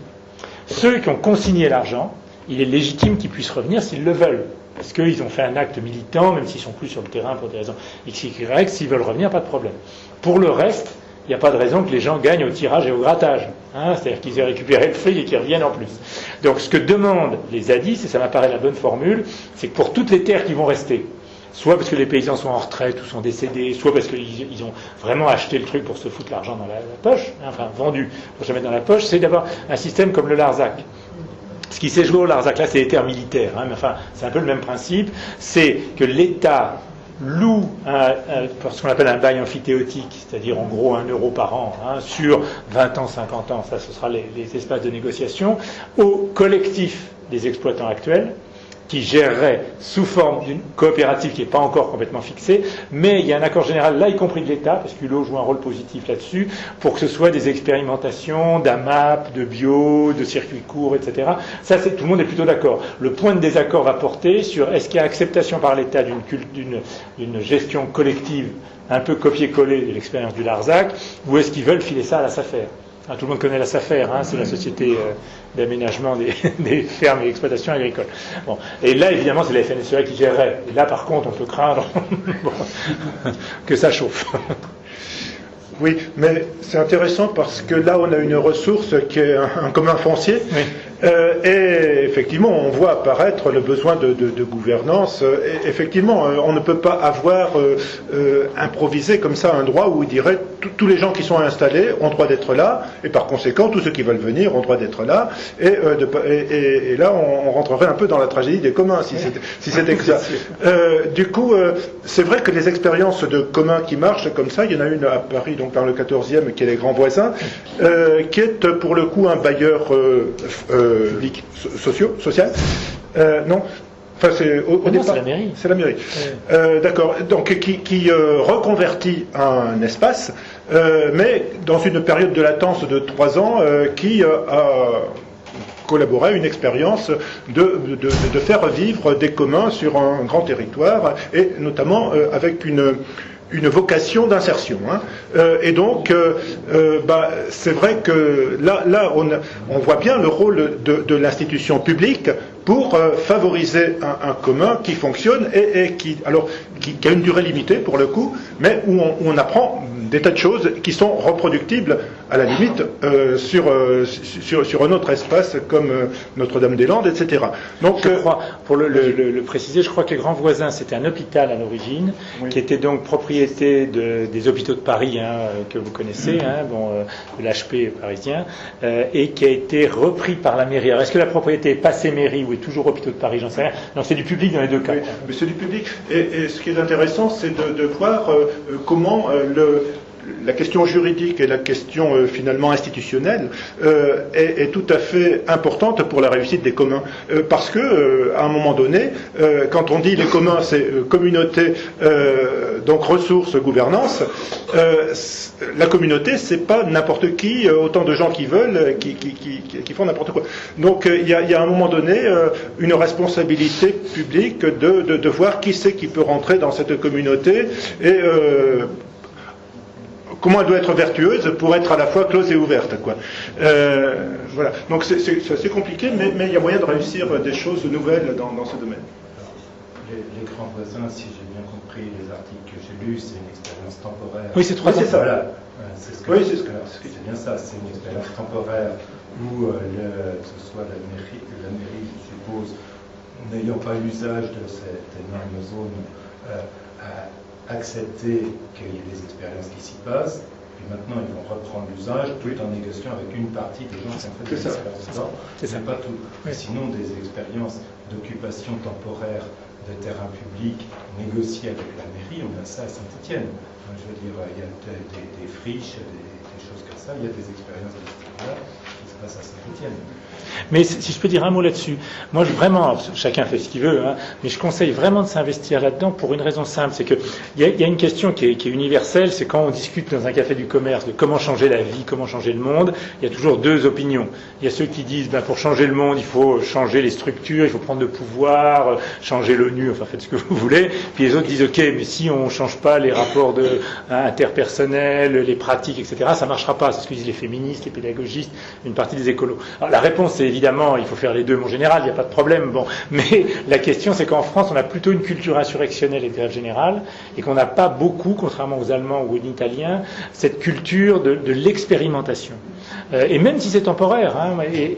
Ceux qui ont consigné l'argent, il est légitime qu'ils puissent revenir s'ils le veulent. Parce qu'ils ont fait un acte militant, même s'ils sont plus sur le terrain pour des raisons X, Y, s'ils veulent revenir, pas de problème. Pour le reste, il n'y a pas de raison que les gens gagnent au tirage et au grattage. C'est-à-dire qu'ils aient récupéré le fric et qu'ils reviennent en plus. Donc ce que demandent les zadistes, et ça m'apparaît la bonne formule, c'est que pour toutes les terres qui vont rester, soit parce que les paysans sont en retraite ou sont décédés, soit parce qu'ils ont vraiment acheté le truc pour se foutre l'argent dans la poche, enfin vendu pour se mettre dans la poche, c'est d'avoir un système comme le Larzac. Ce qui s'est joué au Larzac, là c'est les terres militaires, mais enfin c'est un peu le même principe, c'est que l'État loue ce qu'on appelle un bail amphithéotique, c'est-à-dire en gros 1 euro par an, sur 20 ans, 50 ans, ça ce sera les espaces de négociation, au collectif des exploitants actuels, qui gérerait sous forme d'une coopérative qui n'est pas encore complètement fixée, mais il y a un accord général, là y compris de l'État, parce qu'ULO joue un rôle positif là-dessus, pour que ce soit des expérimentations d'AMAP, de bio, de circuits courts, etc. Ça, tout le monde est plutôt d'accord. Le point de désaccord va porter sur est-ce qu'il y a acceptation par l'État d'une gestion collective un peu copier-coller de l'expérience du Larzac, ou est-ce qu'ils veulent filer ça à la SAFER? Tout le monde connaît la SAFER, c'est la société d'aménagement des fermes et exploitations agricoles. Bon. Et là, évidemment, c'est la FNSEA qui gérerait. Et là, par contre, on peut craindre que ça chauffe. Oui, mais c'est intéressant parce que là, on a une ressource qui est un commun foncier. Oui. Et effectivement, on voit apparaître le besoin de gouvernance. Et effectivement, on ne peut pas avoir improvisé comme ça un droit où il dirait tous les gens qui sont installés ont droit d'être là, et par conséquent, tous ceux qui veulent venir ont droit d'être là. Et là, on rentrerait un peu dans la tragédie des communs, si c'était que ça. Du coup, c'est vrai que les expériences de communs qui marchent comme ça, il y en a une à Paris, donc dans le 14e, qui est les Grands Voisins, qui est pour le coup un bailleur social. Non. Enfin, au départ, c'est la mairie. C'est la mairie. D'accord. Donc, qui reconvertit un espace, mais dans une période de latence de 3 ans, qui a collaboré à une expérience de faire vivre des communs sur un grand territoire, et notamment avec une vocation d'insertion. Et donc, c'est vrai que là on voit bien le rôle de l'institution publique pour favoriser un commun qui fonctionne et qui a une durée limitée pour le coup, mais où on apprend des tas de choses qui sont reproductibles, à la limite, sur un autre espace comme Notre-Dame-des-Landes, etc. Donc, je crois, pour le préciser, je crois que les Grands Voisins, c'était un hôpital à l'origine, qui était donc propriété des hôpitaux de Paris, que vous connaissez, de l'HP parisien, et qui a été repris par la mairie. Alors, est-ce que la propriété est passée mairie ou est toujours hôpitaux de Paris? J'en sais rien. Non, c'est du public dans les deux cas. Oui, mais c'est du public. Et ce qui est intéressant, c'est de voir comment la question juridique et la question finalement institutionnelle est tout à fait importante pour la réussite des communs. Parce que, à un moment donné, quand on dit les communs, c'est communauté, donc ressources, gouvernance, la communauté, c'est pas n'importe qui, autant de gens qui veulent, qui font n'importe quoi. Donc il y a à un moment donné une responsabilité publique de voir qui c'est qui peut rentrer dans cette communauté et comment elle doit être vertueuse pour être à la fois close et ouverte, quoi. Voilà. Donc c'est assez compliqué, mais il y a moyen de réussir des choses nouvelles dans ce domaine. Les Grands Voisins, si j'ai bien compris les articles que j'ai lus, c'est une expérience temporaire. Oui, c'est 3 ans. C'est ça. Voilà. C'est bien ça. C'est une expérience temporaire où que ce soit la mairie, je suppose, n'ayant pas l'usage de cette énorme zone, a accepté qu'il y ait des expériences qui s'y passent. Et maintenant, ils vont reprendre l'usage tout en négociant avec une partie des gens qui ont fait des expériences dedans. C'est pas tout. Oui. Sinon, des expériences d'occupation temporaire de terrain public négociées avec la mairie, on a ça à Saint-Étienne. Je veux dire, il y a des friches, des choses comme ça. Il y a des expériences de ce type-là qui se passent à Saint-Étienne. Mais si je peux dire un mot là-dessus, moi vraiment, chacun fait ce qu'il veut, mais je conseille vraiment de s'investir là-dedans pour une raison simple, c'est que il y a une question qui est universelle, c'est quand on discute dans un café du commerce de comment changer la vie, comment changer le monde, il y a toujours deux opinions. Il y a ceux qui disent pour changer le monde, il faut changer les structures, il faut prendre le pouvoir, changer l'ONU, enfin faites ce que vous voulez. Puis les autres disent ok, mais si on change pas les rapports interpersonnels, les pratiques, etc., ça marchera pas. C'est ce que disent les féministes, les pédagogistes, une partie des écolos. Alors la réponse c'est évidemment, il faut faire les deux, en général, il n'y a pas de problème. Bon, mais la question, c'est qu'en France, on a plutôt une culture insurrectionnelle et de grève générale, et qu'on n'a pas beaucoup, contrairement aux Allemands ou aux Italiens, cette culture de l'expérimentation. Et même si c'est temporaire. Je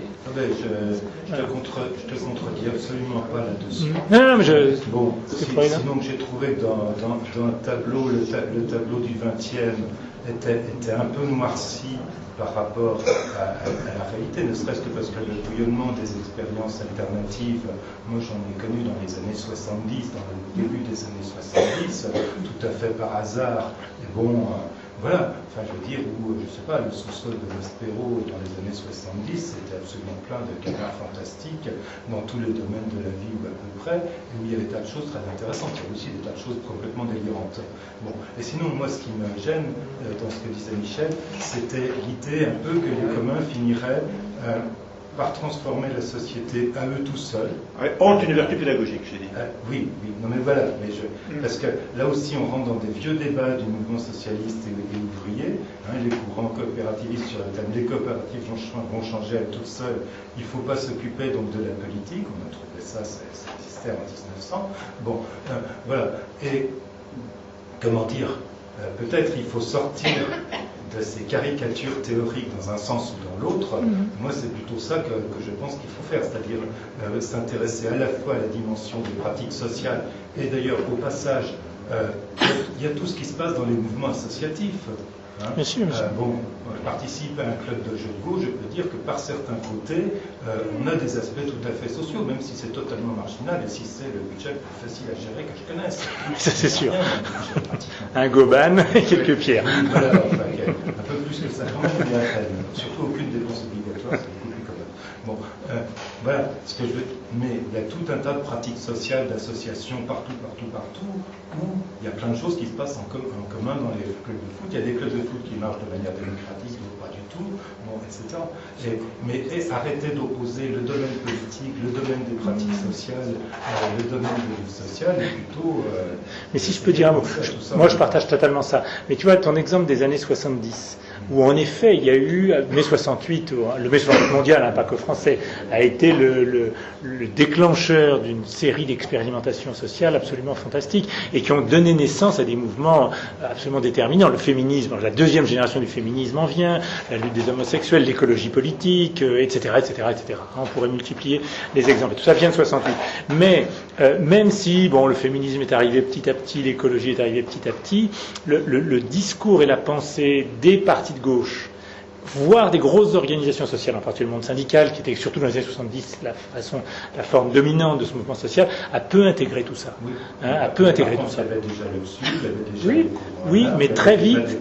te contredis absolument pas là-dessus. Non, mais sinon j'ai trouvé que dans le tableau, le tableau du 20e était un peu noirci par rapport à la réalité, ne serait-ce que parce que le bouillonnement des expériences alternatives, moi j'en ai connu dans les années 70, dans le début des années 70, tout à fait par hasard, et bon, voilà, enfin je veux dire, où, je sais pas, le sous-sol de Maspero dans les années 70, c'était absolument plein de canards fantastiques dans tous les domaines de la vie ou à peu près, et où il y avait des tas de choses très intéressantes, il y avait aussi des tas de choses complètement délirantes. Bon, et sinon, moi ce qui me gêne dans ce que disait Michel, c'était l'idée un peu que les communs finiraient par transformer la société à eux tout seuls. Ont une vertu pédagogique, j'ai dit. Oui, non mais voilà, parce que là aussi on rentre dans des vieux débats du mouvement socialiste et ouvrier, les courants coopérativistes sur le thème des coopératives vont changer à toutes seules, il ne faut pas s'occuper donc de la politique, on a trouvé ça existait en 1900, bon, voilà, et comment dire, peut-être il faut sortir de ces caricatures théoriques dans un sens ou dans l'autre. Moi c'est plutôt ça que je pense qu'il faut faire, c'est-à-dire s'intéresser à la fois à la dimension des pratiques sociales, et d'ailleurs au passage, il y a tout ce qui se passe dans les mouvements associatifs. Bien sûr. Bon, participer à un club de jeux de Go, je peux dire que par certains côtés, on a des aspects tout à fait sociaux, même si c'est totalement marginal et si c'est le budget le plus facile à gérer que je connaisse. Ça c'est sûr. Un goban et quelques pierres. Oui, voilà, enfin, un peu plus que ça quand même, mais à peine. Surtout aucune dépense obligatoire, c'est beaucoup plus commun. Bon, voilà, ce que je veux. Mais il y a tout un tas de pratiques sociales, d'associations partout, où il y a plein de choses qui se passent en commun dans les clubs de foot. Il y a des clubs de foot qui marchent de manière démocratique, d'autres pas du tout, bon, etc. Mais arrêtez d'opposer le domaine politique, le domaine des pratiques sociales, le domaine de vie sociale, et plutôt... mais si je peux dire un mot, moi je partage totalement ça. Mais tu vois, ton exemple des années 70, où en effet il y a eu mai 68, le mai 68 mondial, hein, pas que français, a été le déclencheur d'une série d'expérimentations sociales absolument fantastiques et qui ont donné naissance à des mouvements absolument déterminants. Le féminisme, la deuxième génération du féminisme en vient, la lutte des homosexuels, l'écologie politique, etc., etc., etc. On pourrait multiplier les exemples. Et tout ça vient de 68. Mais même si, bon, le féminisme est arrivé petit à petit, l'écologie est arrivée petit à petit, le discours et la pensée des partis de gauche, voire des grosses organisations sociales, en particulier le monde syndical, qui était surtout dans les années 70 la forme dominante de ce mouvement social, a peu intégré tout ça. Oui. A peu intégré tout ça. Il y avait déjà le Sud, il y avait déjà oui, oui, mais très vite.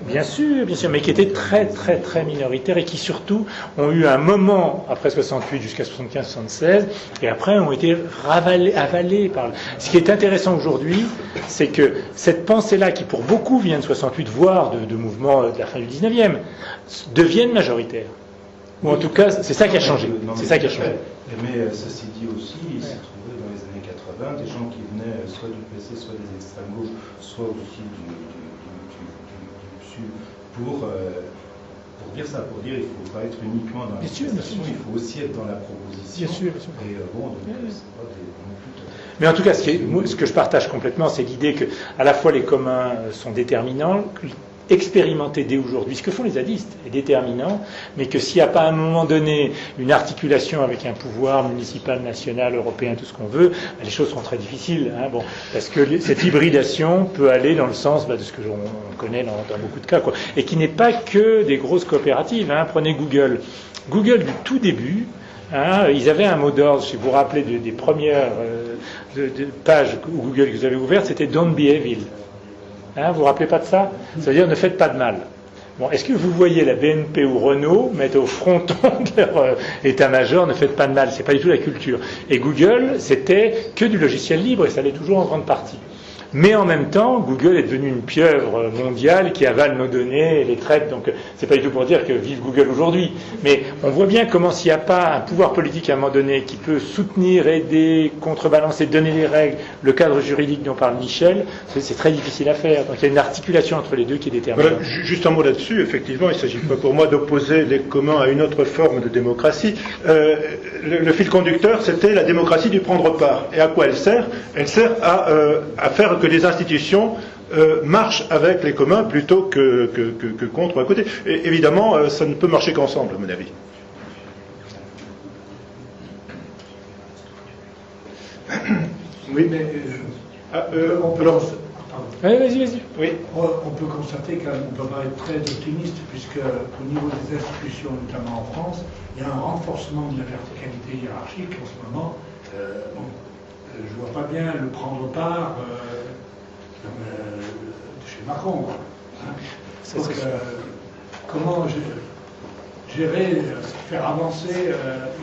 Bien sûr, mais qui étaient très, très, très minoritaires et qui surtout ont eu un moment après 68 jusqu'à 75-76 et après ont été avalés par. Ce qui est intéressant aujourd'hui, c'est que cette pensée-là, qui pour beaucoup vient de 68, voire de mouvements de la fin du 19e, deviennent majoritaires. Ou en tout cas, c'est ça qui a changé. C'est ça qui a changé. Mais ceci dit aussi, il s'est trouvé dans les années 80 des gens qui venaient soit du PC, soit des extrêmes gauches, soit aussi du pour dire ça, pour dire il ne faut pas être uniquement dans la situation, il faut aussi être dans la proposition. Bien sûr, bien sûr. Et bon, donc c'est pas des... Mais en tout cas, ce que je partage complètement, c'est l'idée que à la fois les communs sont déterminants, expérimenter dès aujourd'hui ce que font les zadistes est déterminant, mais que s'il n'y a pas à un moment donné une articulation avec un pouvoir municipal, national, européen, tout ce qu'on veut, les choses seront très difficiles. Hein, bon, parce que cette hybridation peut aller dans le sens de ce que l'on connaît dans beaucoup de cas, quoi, et qui n'est pas que des grosses coopératives. Hein. Prenez Google. Google du tout début. Hein, ils avaient un mot d'ordre, si vous vous rappelez des premières pages Google que vous avez ouvertes, c'était Don't be evil. Hein, vous vous rappelez pas de ça? Ça veut dire ne faites pas de mal. Bon, est-ce que vous voyez la BNP ou Renault mettre au fronton de leur état-major ne faites pas de mal? C'est pas du tout la culture. Et Google, c'était que du logiciel libre et ça l'est toujours en grande partie. Mais en même temps, Google est devenu une pieuvre mondiale qui avale nos données et les traite. Donc, c'est pas du tout pour dire que vive Google aujourd'hui. Mais on voit bien comment s'il n'y a pas un pouvoir politique à un moment donné qui peut soutenir, aider, contrebalancer, donner les règles, le cadre juridique dont parle Michel, c'est très difficile à faire. Donc, il y a une articulation entre les deux qui est déterminante. Voilà, juste un mot là-dessus. Effectivement, il ne s'agit pas pour moi d'opposer les communs à une autre forme de démocratie. Le fil conducteur, c'était la démocratie du prendre part. Et à quoi elle sert? Elle sert à faire que les institutions marchent avec les communs plutôt que contre ou à côté. Et évidemment, ça ne peut marcher qu'ensemble, à mon avis. Oui, mais Vas-y. Oui. On peut constater qu'on ne peut pas être très optimiste, puisque au niveau des institutions, notamment en France, il y a un renforcement de la verticalité hiérarchique en ce moment. Je ne vois pas bien le prendre part chez Macron. Hein. Donc, comment gérer, faire avancer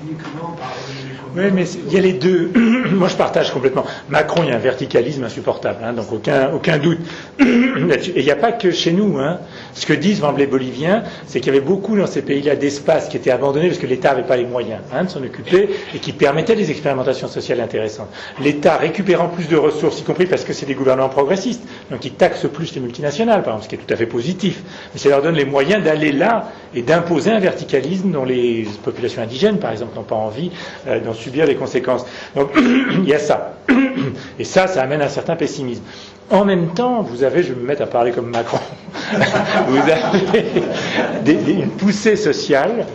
uniquement par les communs? Oui, mais il y a les deux. Moi, je partage complètement. Macron, il y a un verticalisme insupportable, hein, donc aucun doute là-dessus. Et il n'y a pas que chez nous. Hein. Ce que disent les Boliviens, c'est qu'il y avait beaucoup dans ces pays-là d'espaces qui étaient abandonnés parce que l'État n'avait pas les moyens de s'en occuper et qui permettaient des expérimentations sociales intéressantes. L'État récupérant plus de ressources, y compris parce que c'est des gouvernements progressistes, donc ils taxent plus les multinationales, par exemple, ce qui est tout à fait positif. Mais ça leur donne les moyens d'aller là et d'imposer un verticalisme dont les populations indigènes, par exemple, n'ont pas envie d'en subir les conséquences. Donc, il y a ça. Et ça amène un certain pessimisme. En même temps, vous avez, je vais me mettre à parler comme Macron, vous avez une poussée sociale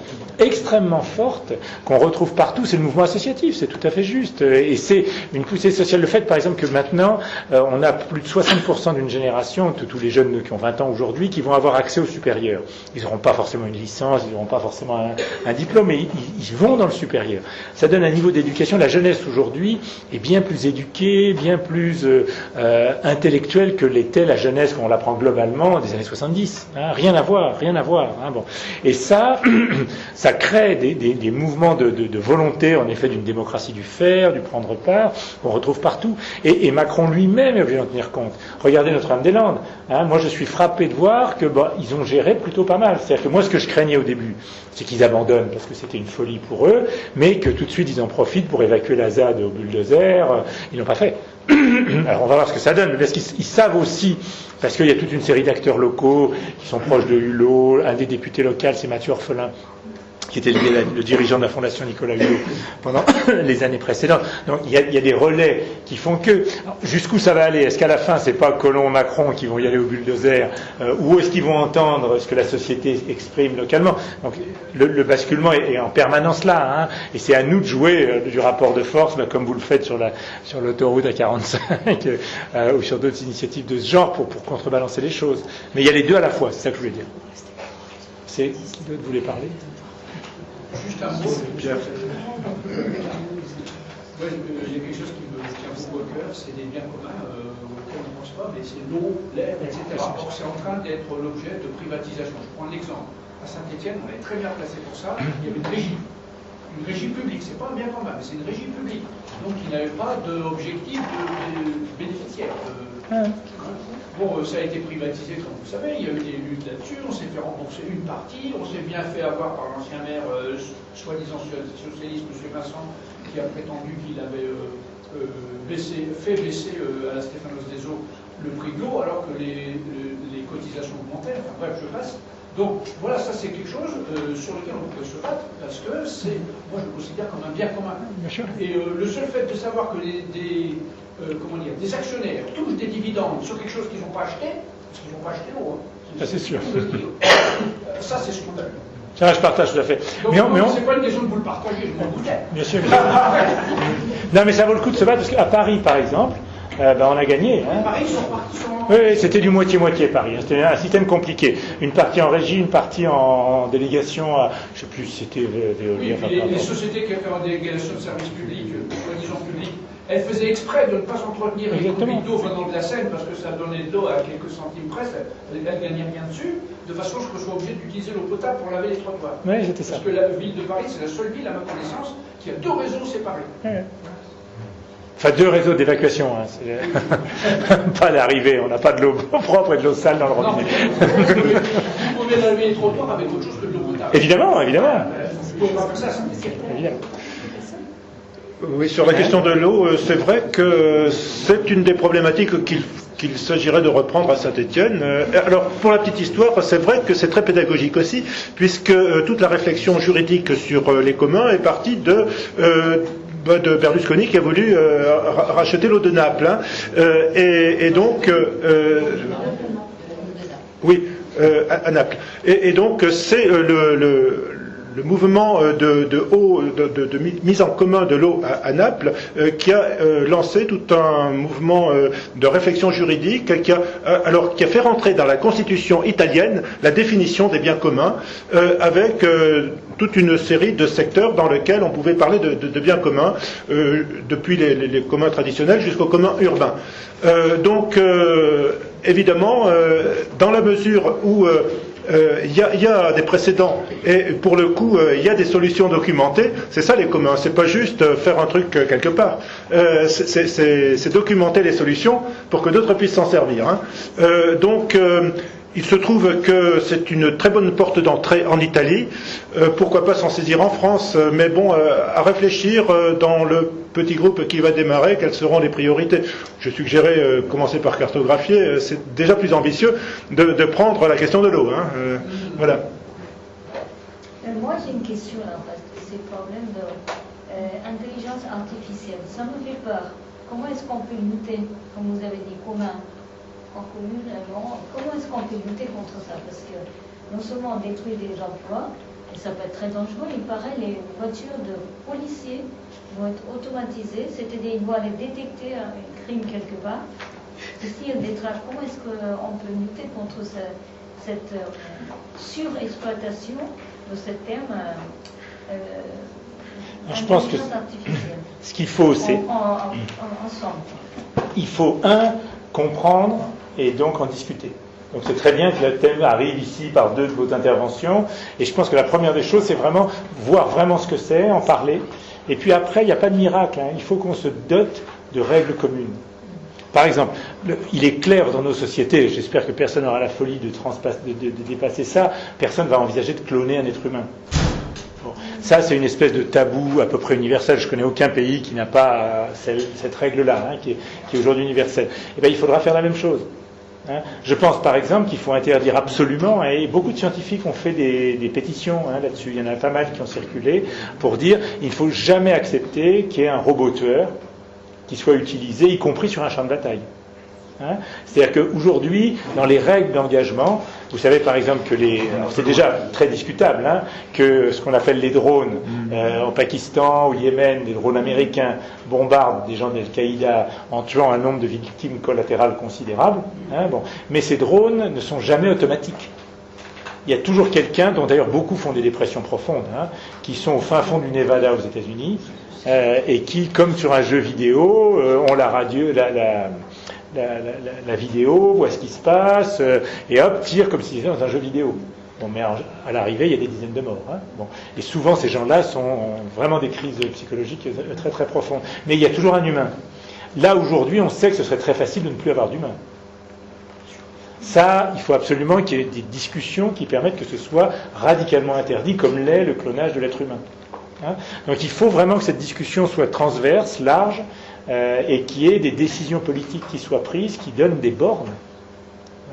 extrêmement forte qu'on retrouve partout, c'est le mouvement associatif, c'est tout à fait juste. Et c'est une poussée sociale. Le fait, par exemple, que maintenant, on a plus de 60% d'une génération, tous les jeunes qui ont 20 ans aujourd'hui, qui vont avoir accès au supérieur. Ils n'auront pas forcément une licence, ils n'auront pas forcément un diplôme, mais ils vont dans le supérieur. Ça donne un niveau d'éducation. La jeunesse aujourd'hui est bien plus éduquée, bien plus intellectuelle que l'était la jeunesse, quand on l'apprend globalement, des années 70. Hein, rien à voir. Hein, bon. Et ça ça crée des mouvements de volonté, en effet, d'une démocratie du faire, du prendre part, qu'on retrouve partout. Et Macron lui-même est obligé d'en tenir compte. Regardez Notre-Dame-des-Landes. Moi, je suis frappé de voir que ils ont géré plutôt pas mal. C'est-à-dire que moi, ce que je craignais au début, c'est qu'ils abandonnent parce que c'était une folie pour eux, mais que tout de suite, ils en profitent pour évacuer la ZAD au bulldozer. Ils l'ont pas fait. Alors on va voir ce que ça donne, parce qu'ils savent aussi, parce qu'il y a toute une série d'acteurs locaux qui sont proches de Hulot, un des députés locaux, c'est Mathieu Orphelin, qui était le dirigeant de la Fondation Nicolas Hulot pendant les années précédentes. Donc il y a des relais qui font que... Jusqu'où ça va aller? Est-ce qu'à la fin, c'est pas Collomb, Macron qui vont y aller au bulldozer, ou est-ce qu'ils vont entendre ce que la société exprime localement? Donc le basculement est en permanence là, et c'est à nous de jouer du rapport de force, comme vous le faites sur l'autoroute à 45, ou sur d'autres initiatives de ce genre, pour contrebalancer les choses. Mais il y a les deux à la fois, c'est ça que je voulais dire. Qui d'autre voulait parler? Juste un mot. Il y a quelque chose qui me tient beaucoup au cœur, c'est des biens communs auxquels on ne pense pas, mais c'est l'eau, l'air, etc. Or, c'est en train d'être l'objet de privatisation. Je prends l'exemple. À Saint-Étienne, on est très bien placé pour ça. Il y avait une régie publique. C'est pas un bien commun, mais c'est une régie publique. Donc, il n'avait pas d'objectif de bénéficiaire. Bon, ça a été privatisé, comme vous savez, il y a eu des luttes là-dessus, on s'est fait rembourser une partie, on s'est bien fait avoir par l'ancien maire, soi-disant socialiste, M. Vincent, qui a prétendu qu'il avait fait baisser à la Stéphanos des Eaux le prix de l'eau, alors que les cotisations augmentaient, enfin bref, je passe. Donc voilà, ça c'est quelque chose sur lequel on peut se battre, parce que moi je le considère comme un bien commun. Et le seul fait de savoir que des actionnaires touchent des dividendes sur quelque chose qu'ils n'ont pas acheté, parce qu'ils n'ont pas acheté l'eau. Ça c'est sûr. Ça c'est scandaleux. Ça, je partage tout à fait. Donc, c'est pas une question de vous le partager, je m'en doutais. Bien sûr. Non, mais ça vaut le coup de se battre, parce qu'à Paris, par exemple, on a gagné. Paris, ils sont partis sur... Oui, c'était du moitié-moitié Paris. C'était un système compliqué. Une partie en régie, une partie en délégation à... Je ne sais plus si c'était Veolia. Oui, les sociétés qui avaient en délégation de services publics, soi-disant publics, elles faisaient exprès de ne pas s'entretenir avec une d'eau venant de la Seine, parce que ça donnait de l'eau à quelques centimes près, elles ne gagnaient rien dessus, de façon à ce que je sois obligé d'utiliser l'eau potable pour laver les trottoirs. Oui, c'était ça. Parce que la ville de Paris, c'est la seule ville, à ma connaissance, qui a 2 réseaux séparés. Ouais. Enfin, 2 réseaux d'évacuation, pas l'arrivée, on n'a pas de l'eau propre et de l'eau sale dans le robinet. Vous pouvez laver les trottoirs avec autre chose que de l'eau potable. Évidemment. Vous pouvez pas faire ça, évidemment. Oui, sur la question de l'eau, c'est vrai que c'est une des problématiques qu'il s'agirait de reprendre à Saint-Étienne. Alors, pour la petite histoire, c'est vrai que c'est très pédagogique aussi, puisque toute la réflexion juridique sur les communs est partie de Berlusconi qui a voulu racheter l'eau de Naples. Et donc... oui, à Naples. Et donc, c'est le mouvement de mise en commun de l'eau à Naples qui a lancé tout un mouvement de réflexion juridique qui a fait rentrer dans la Constitution italienne la définition des biens communs avec toute une série de secteurs dans lesquels on pouvait parler de biens communs depuis les communs traditionnels jusqu'aux communs urbains. Donc évidemment dans la mesure où il y a des précédents et pour le coup il y a des solutions documentées. C'est ça les communs, c'est pas juste faire un truc quelque part. C'est documenter les solutions pour que d'autres puissent s'en servir. Donc il se trouve que c'est une très bonne porte d'entrée en Italie. Pourquoi pas s'en saisir en France? Mais bon, à réfléchir dans le petit groupe qui va démarrer, quelles seront les priorités. Je suggérais commencer par cartographier. C'est déjà plus ambitieux de prendre la question de l'eau. Voilà. Moi, j'ai une question parce que c'est le problème d'intelligence artificielle. Ça me fait peur. Comment est-ce qu'on peut lutter, comme vous avez dit, commun en commune, comment est-ce qu'on peut lutter contre ça? Parce que non seulement on détruit des emplois, et ça peut être très dangereux, il paraît les voitures de policiers vont être automatisées, c'est-à-dire ils vont aller détecter un crime quelque part. Et s'il y a des traces, comment est-ce qu'on peut lutter contre cette surexploitation de ce terme je pense que ce qu'il faut, c'est ensemble. Il faut comprendre et donc en discuter. Donc c'est très bien que le thème arrive ici par 2 de vos interventions, et je pense que la première des choses, c'est vraiment voir vraiment ce que c'est, en parler, et puis après, il n'y a pas de miracle, il faut qu'on se dote de règles communes. Par exemple, il est clair dans nos sociétés, j'espère que personne n'aura la folie de dépasser ça, personne ne va envisager de cloner un être humain. Bon. Ça, c'est une espèce de tabou à peu près universel. Je ne connais aucun pays qui n'a pas cette règle-là, qui est aujourd'hui universelle. Eh bien, il faudra faire la même chose. Je pense, par exemple, qu'il faut interdire absolument, et beaucoup de scientifiques ont fait des pétitions là-dessus, il y en a pas mal qui ont circulé, pour dire il ne faut jamais accepter qu'il y ait un robot tueur qui soit utilisé, y compris sur un champ de bataille. C'est-à-dire qu'aujourd'hui, dans les règles d'engagement, vous savez par exemple que alors c'est déjà très discutable, que ce qu'on appelle les drones au Pakistan, au Yémen, des drones américains bombardent des gens d'Al-Qaïda en tuant un nombre de victimes collatérales considérable. Mais ces drones ne sont jamais automatiques. Il y a toujours quelqu'un, dont d'ailleurs beaucoup font des dépressions profondes, qui sont au fin fond du Nevada aux États-Unis, et qui, comme sur un jeu vidéo, ont la radio, la vidéo, voient ce qui se passe, et hop, tirent comme s'ils étaient dans un jeu vidéo. Bon, mais à l'arrivée, il y a des dizaines de morts. Bon. Et souvent, ces gens-là ont vraiment des crises psychologiques très très profondes. Mais il y a toujours un humain. Là, aujourd'hui, on sait que ce serait très facile de ne plus avoir d'humain. Ça, il faut absolument qu'il y ait des discussions qui permettent que ce soit radicalement interdit, comme l'est le clonage de l'être humain. Donc il faut vraiment que cette discussion soit transverse, large, et qu'il y ait des décisions politiques qui soient prises, qui donnent des bornes.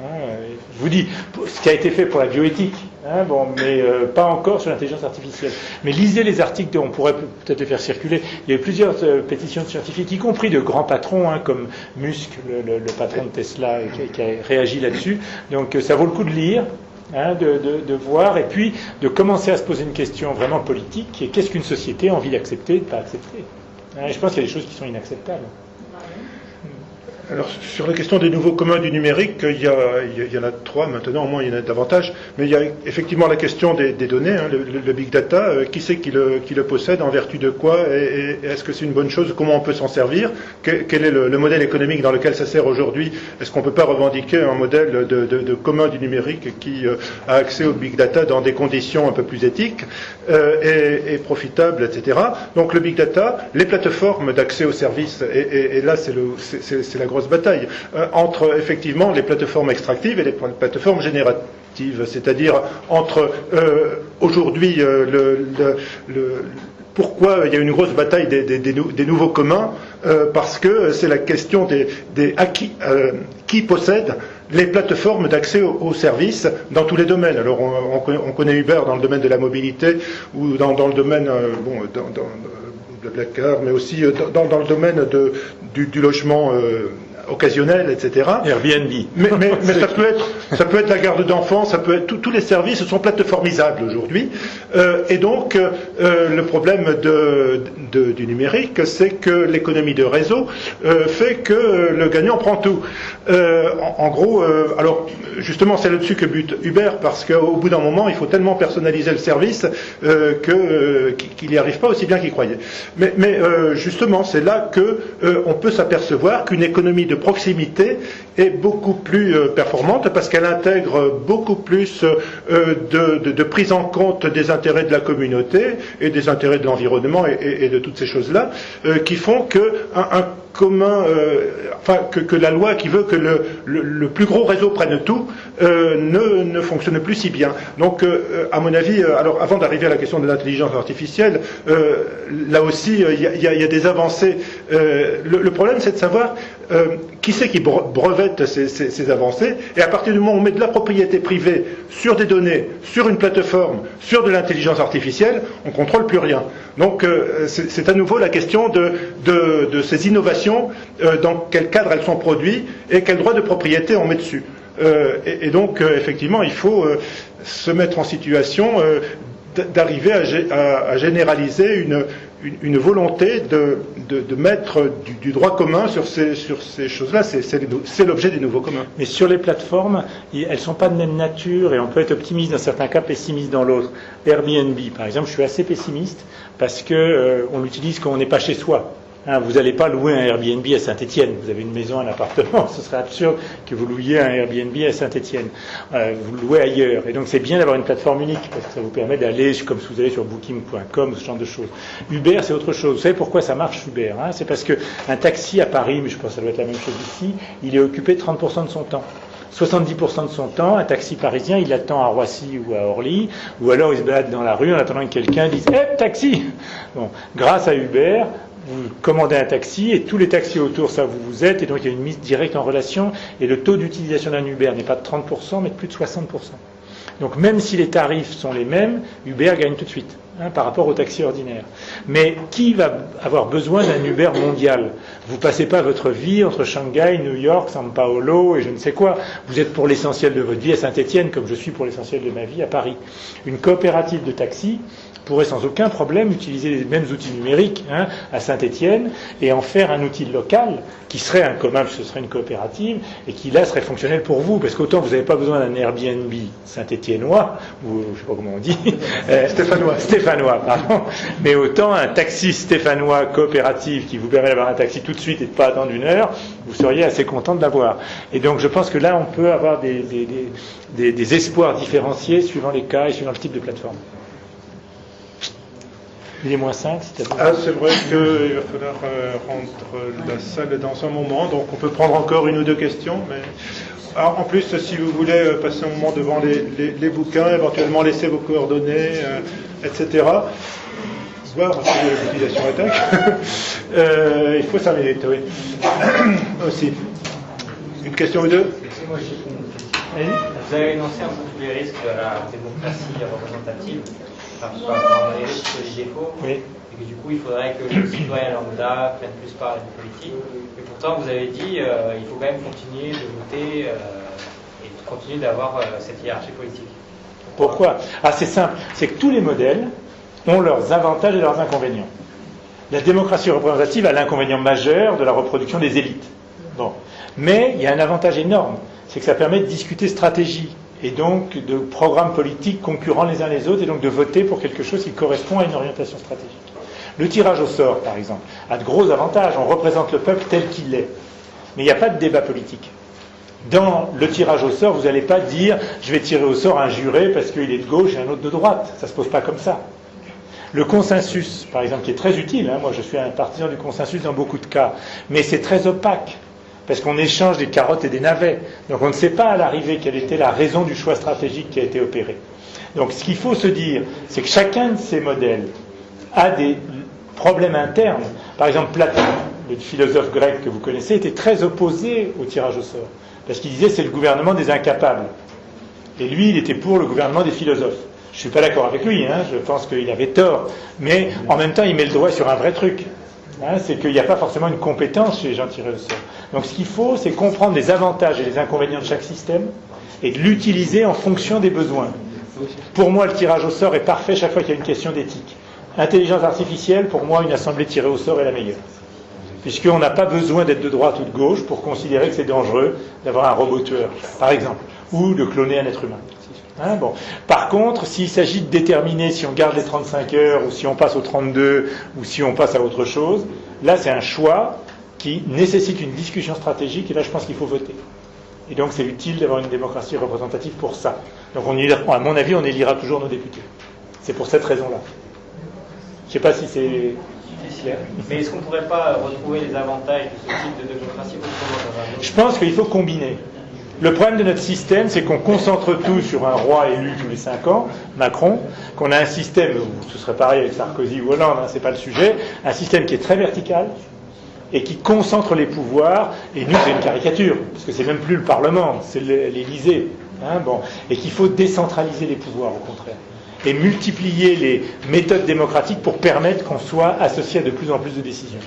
Je vous dis, ce qui a été fait pour la bioéthique, mais pas encore sur l'intelligence artificielle. Mais lisez les articles, on pourrait peut-être les faire circuler. Il y a eu plusieurs pétitions de scientifiques, y compris de grands patrons, comme Musk, le patron de Tesla, qui a réagi là-dessus. Donc ça vaut le coup de lire. De voir, et puis de commencer à se poser une question vraiment politique, qui est qu'est-ce qu'une société a envie d'accepter et de ne pas accepter. Je pense qu'il y a des choses qui sont inacceptables. Alors, sur la question des nouveaux communs du numérique, il y en a 3 maintenant, au moins il y en a davantage, mais il y a effectivement la question des données, le big data, qui c'est qui le possède, en vertu de quoi, et est-ce que c'est une bonne chose, comment on peut s'en servir, quel est le modèle économique dans lequel ça sert aujourd'hui, est-ce qu'on ne peut pas revendiquer un modèle de commun du numérique qui a accès au big data dans des conditions un peu plus éthiques et profitables, etc. Donc le big data, les plateformes d'accès aux services, et là c'est la grosse bataille entre effectivement les plateformes extractives et les plateformes génératives, c'est-à-dire entre aujourd'hui pourquoi il y a une grosse bataille des nouveaux communs, parce que c'est la question qui possède les plateformes d'accès aux services dans tous les domaines. Alors on connaît Uber dans le domaine de la mobilité ou dans le domaine de Blablacar, mais aussi dans le domaine du logement occasionnel, etc. Airbnb. Mais ça peut être la garde d'enfants, ça peut être tous les services sont plateformisables aujourd'hui. Et donc le problème du numérique, c'est que l'économie de réseau fait que le gagnant prend tout. En gros, alors justement c'est là-dessus que bute Uber, parce qu'au bout d'un moment il faut tellement personnaliser le service qu'il n'y arrive pas aussi bien qu'il croyait. Mais justement c'est là que on peut s'apercevoir qu'une économie de proximité est beaucoup plus performante, parce qu'elle intègre beaucoup plus de prise en compte des intérêts de la communauté et des intérêts de l'environnement et de toutes ces choses-là, qui font que un commun, que la loi qui veut que le plus gros réseau prenne tout ne fonctionne plus si bien. Donc, à mon avis, alors avant d'arriver à la question de l'intelligence artificielle, là aussi, il y a des avancées. Le problème, c'est de savoir qui c'est qui brevette ces avancées, et à partir du moment où on met de la propriété privée sur des données, sur une plateforme, sur de l'intelligence artificielle, on ne contrôle plus rien. Donc c'est à nouveau la question de ces innovations, dans quel cadre elles sont produites et quel droit de propriété on met dessus. Et donc effectivement il faut se mettre en situation d'arriver à généraliser une volonté de mettre du droit commun sur ces choses-là. C'est l'objet des nouveaux communs. Mais sur les plateformes, elles ne sont pas de même nature, et on peut être optimiste dans certains cas, pessimiste dans l'autre. Airbnb, par exemple, je suis assez pessimiste parce qu'on l'utilise quand on n'est pas chez soi. Vous n'allez pas louer un Airbnb à Saint-Étienne. Vous avez une maison, un appartement, ce serait absurde que vous louiez un Airbnb à Saint-Étienne. Vous le louez ailleurs. Et donc c'est bien d'avoir une plateforme unique, parce que ça vous permet d'aller, comme vous allez sur booking.com, ce genre de choses. Uber, c'est autre chose. Vous savez pourquoi ça marche, Uber, C'est parce qu'un taxi à Paris, mais je pense que ça doit être la même chose ici, il est occupé 30% de son temps. 70% de son temps, un taxi parisien, il attend à Roissy ou à Orly, ou alors il se balade dans la rue en attendant que quelqu'un dise « Hé, taxi !» Bon, grâce à Uber, vous commandez un taxi et tous les taxis autour savent où vous êtes, et donc il y a une mise directe en relation, et le taux d'utilisation d'un Uber n'est pas de 30%, mais de plus de 60%. Donc même si les tarifs sont les mêmes, Uber gagne tout de suite par rapport au taxi ordinaire. Mais qui va avoir besoin d'un Uber mondial? Vous passez pas votre vie entre Shanghai, New York, São Paulo et je ne sais quoi. Vous êtes pour l'essentiel de votre vie à Saint-Étienne, comme je suis pour l'essentiel de ma vie à Paris. Une coopérative de taxi pourrait sans aucun problème utiliser les mêmes outils numériques à Saint-Étienne et en faire un outil local qui serait un commun, ce serait une coopérative, et qui là serait fonctionnel pour vous, parce qu'autant vous n'avez pas besoin d'un Airbnb saint-étiennois, ou je ne sais pas comment on dit, stéphanois, pardon, mais autant un taxi stéphanois coopératif qui vous permet d'avoir un taxi tout de suite et de pas attendre une heure, vous seriez assez content de l'avoir. Et donc je pense que là on peut avoir des espoirs différenciés suivant les cas et suivant le type de plateforme. Il est moins 5, c'est c'est vrai qu'il va falloir rendre la salle dans un moment, donc on peut prendre encore une ou deux questions. Mais... Alors, en plus, si vous voulez passer un moment devant les bouquins, éventuellement laisser vos coordonnées, etc., voir l'utilisation attaque, il faut 5 minutes, oui. Aussi. Une question ou deux? Moi, j'ai une question. Vous avez énoncé un peu tous les risques de la démocratie représentative. Enfin, les risques des défauts, oui. Et que du coup il faudrait que les citoyens lambda prennent plus part à la politique. Et pourtant vous avez dit il faut quand même continuer de voter et de continuer d'avoir cette hiérarchie politique. Pourquoi? C'est simple, c'est que tous les modèles ont leurs avantages et leurs inconvénients. La démocratie représentative a l'inconvénient majeur de la reproduction des élites. Bon. Mais il y a un avantage énorme, c'est que ça permet de discuter stratégie. Et donc de programmes politiques concurrents les uns les autres, et donc de voter pour quelque chose qui correspond à une orientation stratégique. Le tirage au sort, par exemple, a de gros avantages. On représente le peuple tel qu'il est. Mais il n'y a pas de débat politique. Dans le tirage au sort, vous n'allez pas dire « je vais tirer au sort un juré parce qu'il est de gauche et un autre de droite ». Ça ne se pose pas comme ça. Le consensus, par exemple, qui est très utile, moi je suis un partisan du consensus dans beaucoup de cas, mais c'est très opaque. Parce qu'on échange des carottes et des navets. Donc on ne sait pas à l'arrivée quelle était la raison du choix stratégique qui a été opéré. Donc ce qu'il faut se dire, c'est que chacun de ces modèles a des problèmes internes. Par exemple, Platon, le philosophe grec que vous connaissez, était très opposé au tirage au sort. Parce qu'il disait c'est le gouvernement des incapables. Et lui, il était pour le gouvernement des philosophes. Je ne suis pas d'accord avec lui, je pense qu'il avait tort. Mais en même temps, il met le doigt sur un vrai truc. C'est qu'il n'y a pas forcément une compétence chez les gens tirés au sort. Donc ce qu'il faut, c'est comprendre les avantages et les inconvénients de chaque système et de l'utiliser en fonction des besoins. Pour moi, le tirage au sort est parfait chaque fois qu'il y a une question d'éthique. Intelligence artificielle, pour moi, une assemblée tirée au sort est la meilleure. Puisqu'on n'a pas besoin d'être de droite ou de gauche pour considérer que c'est dangereux d'avoir un robot tueur, par exemple, ou de cloner un être humain. Bon. Par contre, s'il s'agit de déterminer si on garde les 35 heures ou si on passe aux 32 ou si on passe à autre chose, là c'est un choix qui nécessite une discussion stratégique et là je pense qu'il faut voter. Et donc c'est utile d'avoir une démocratie représentative pour ça. Donc à mon avis on élira toujours nos députés. C'est pour cette raison-là. Je ne sais pas si c'est clair. Mais est-ce qu'on ne pourrait pas retrouver les avantages de ce type de démocratie autrement dans un autre? Je pense qu'il faut combiner. Le problème de notre système, c'est qu'on concentre tout sur un roi élu tous les 5 ans, Macron, qu'on a un système, ce serait pareil avec Sarkozy ou Hollande, c'est pas le sujet, un système qui est très vertical et qui concentre les pouvoirs, et nous c'est une caricature, parce que c'est même plus le Parlement, c'est l'Élysée, et qu'il faut décentraliser les pouvoirs au contraire, et multiplier les méthodes démocratiques pour permettre qu'on soit associé à de plus en plus de décisions.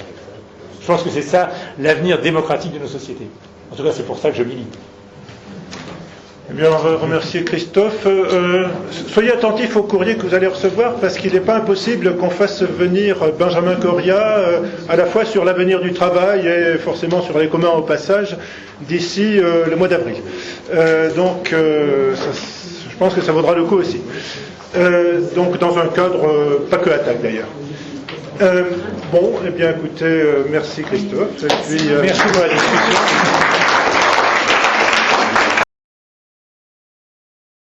Je pense que c'est ça l'avenir démocratique de nos sociétés. En tout cas, c'est pour ça que je milite. Eh bien, on va remercier Christophe. Soyez attentifs au courrier que vous allez recevoir parce qu'il n'est pas impossible qu'on fasse venir Benjamin Coria à la fois sur l'avenir du travail et forcément sur les communs au passage d'ici le mois d'avril. Donc, je pense que ça vaudra le coup aussi. Donc, dans un cadre pas que attaque d'ailleurs. Bon, eh bien écoutez, merci Christophe. Et puis, merci pour la discussion.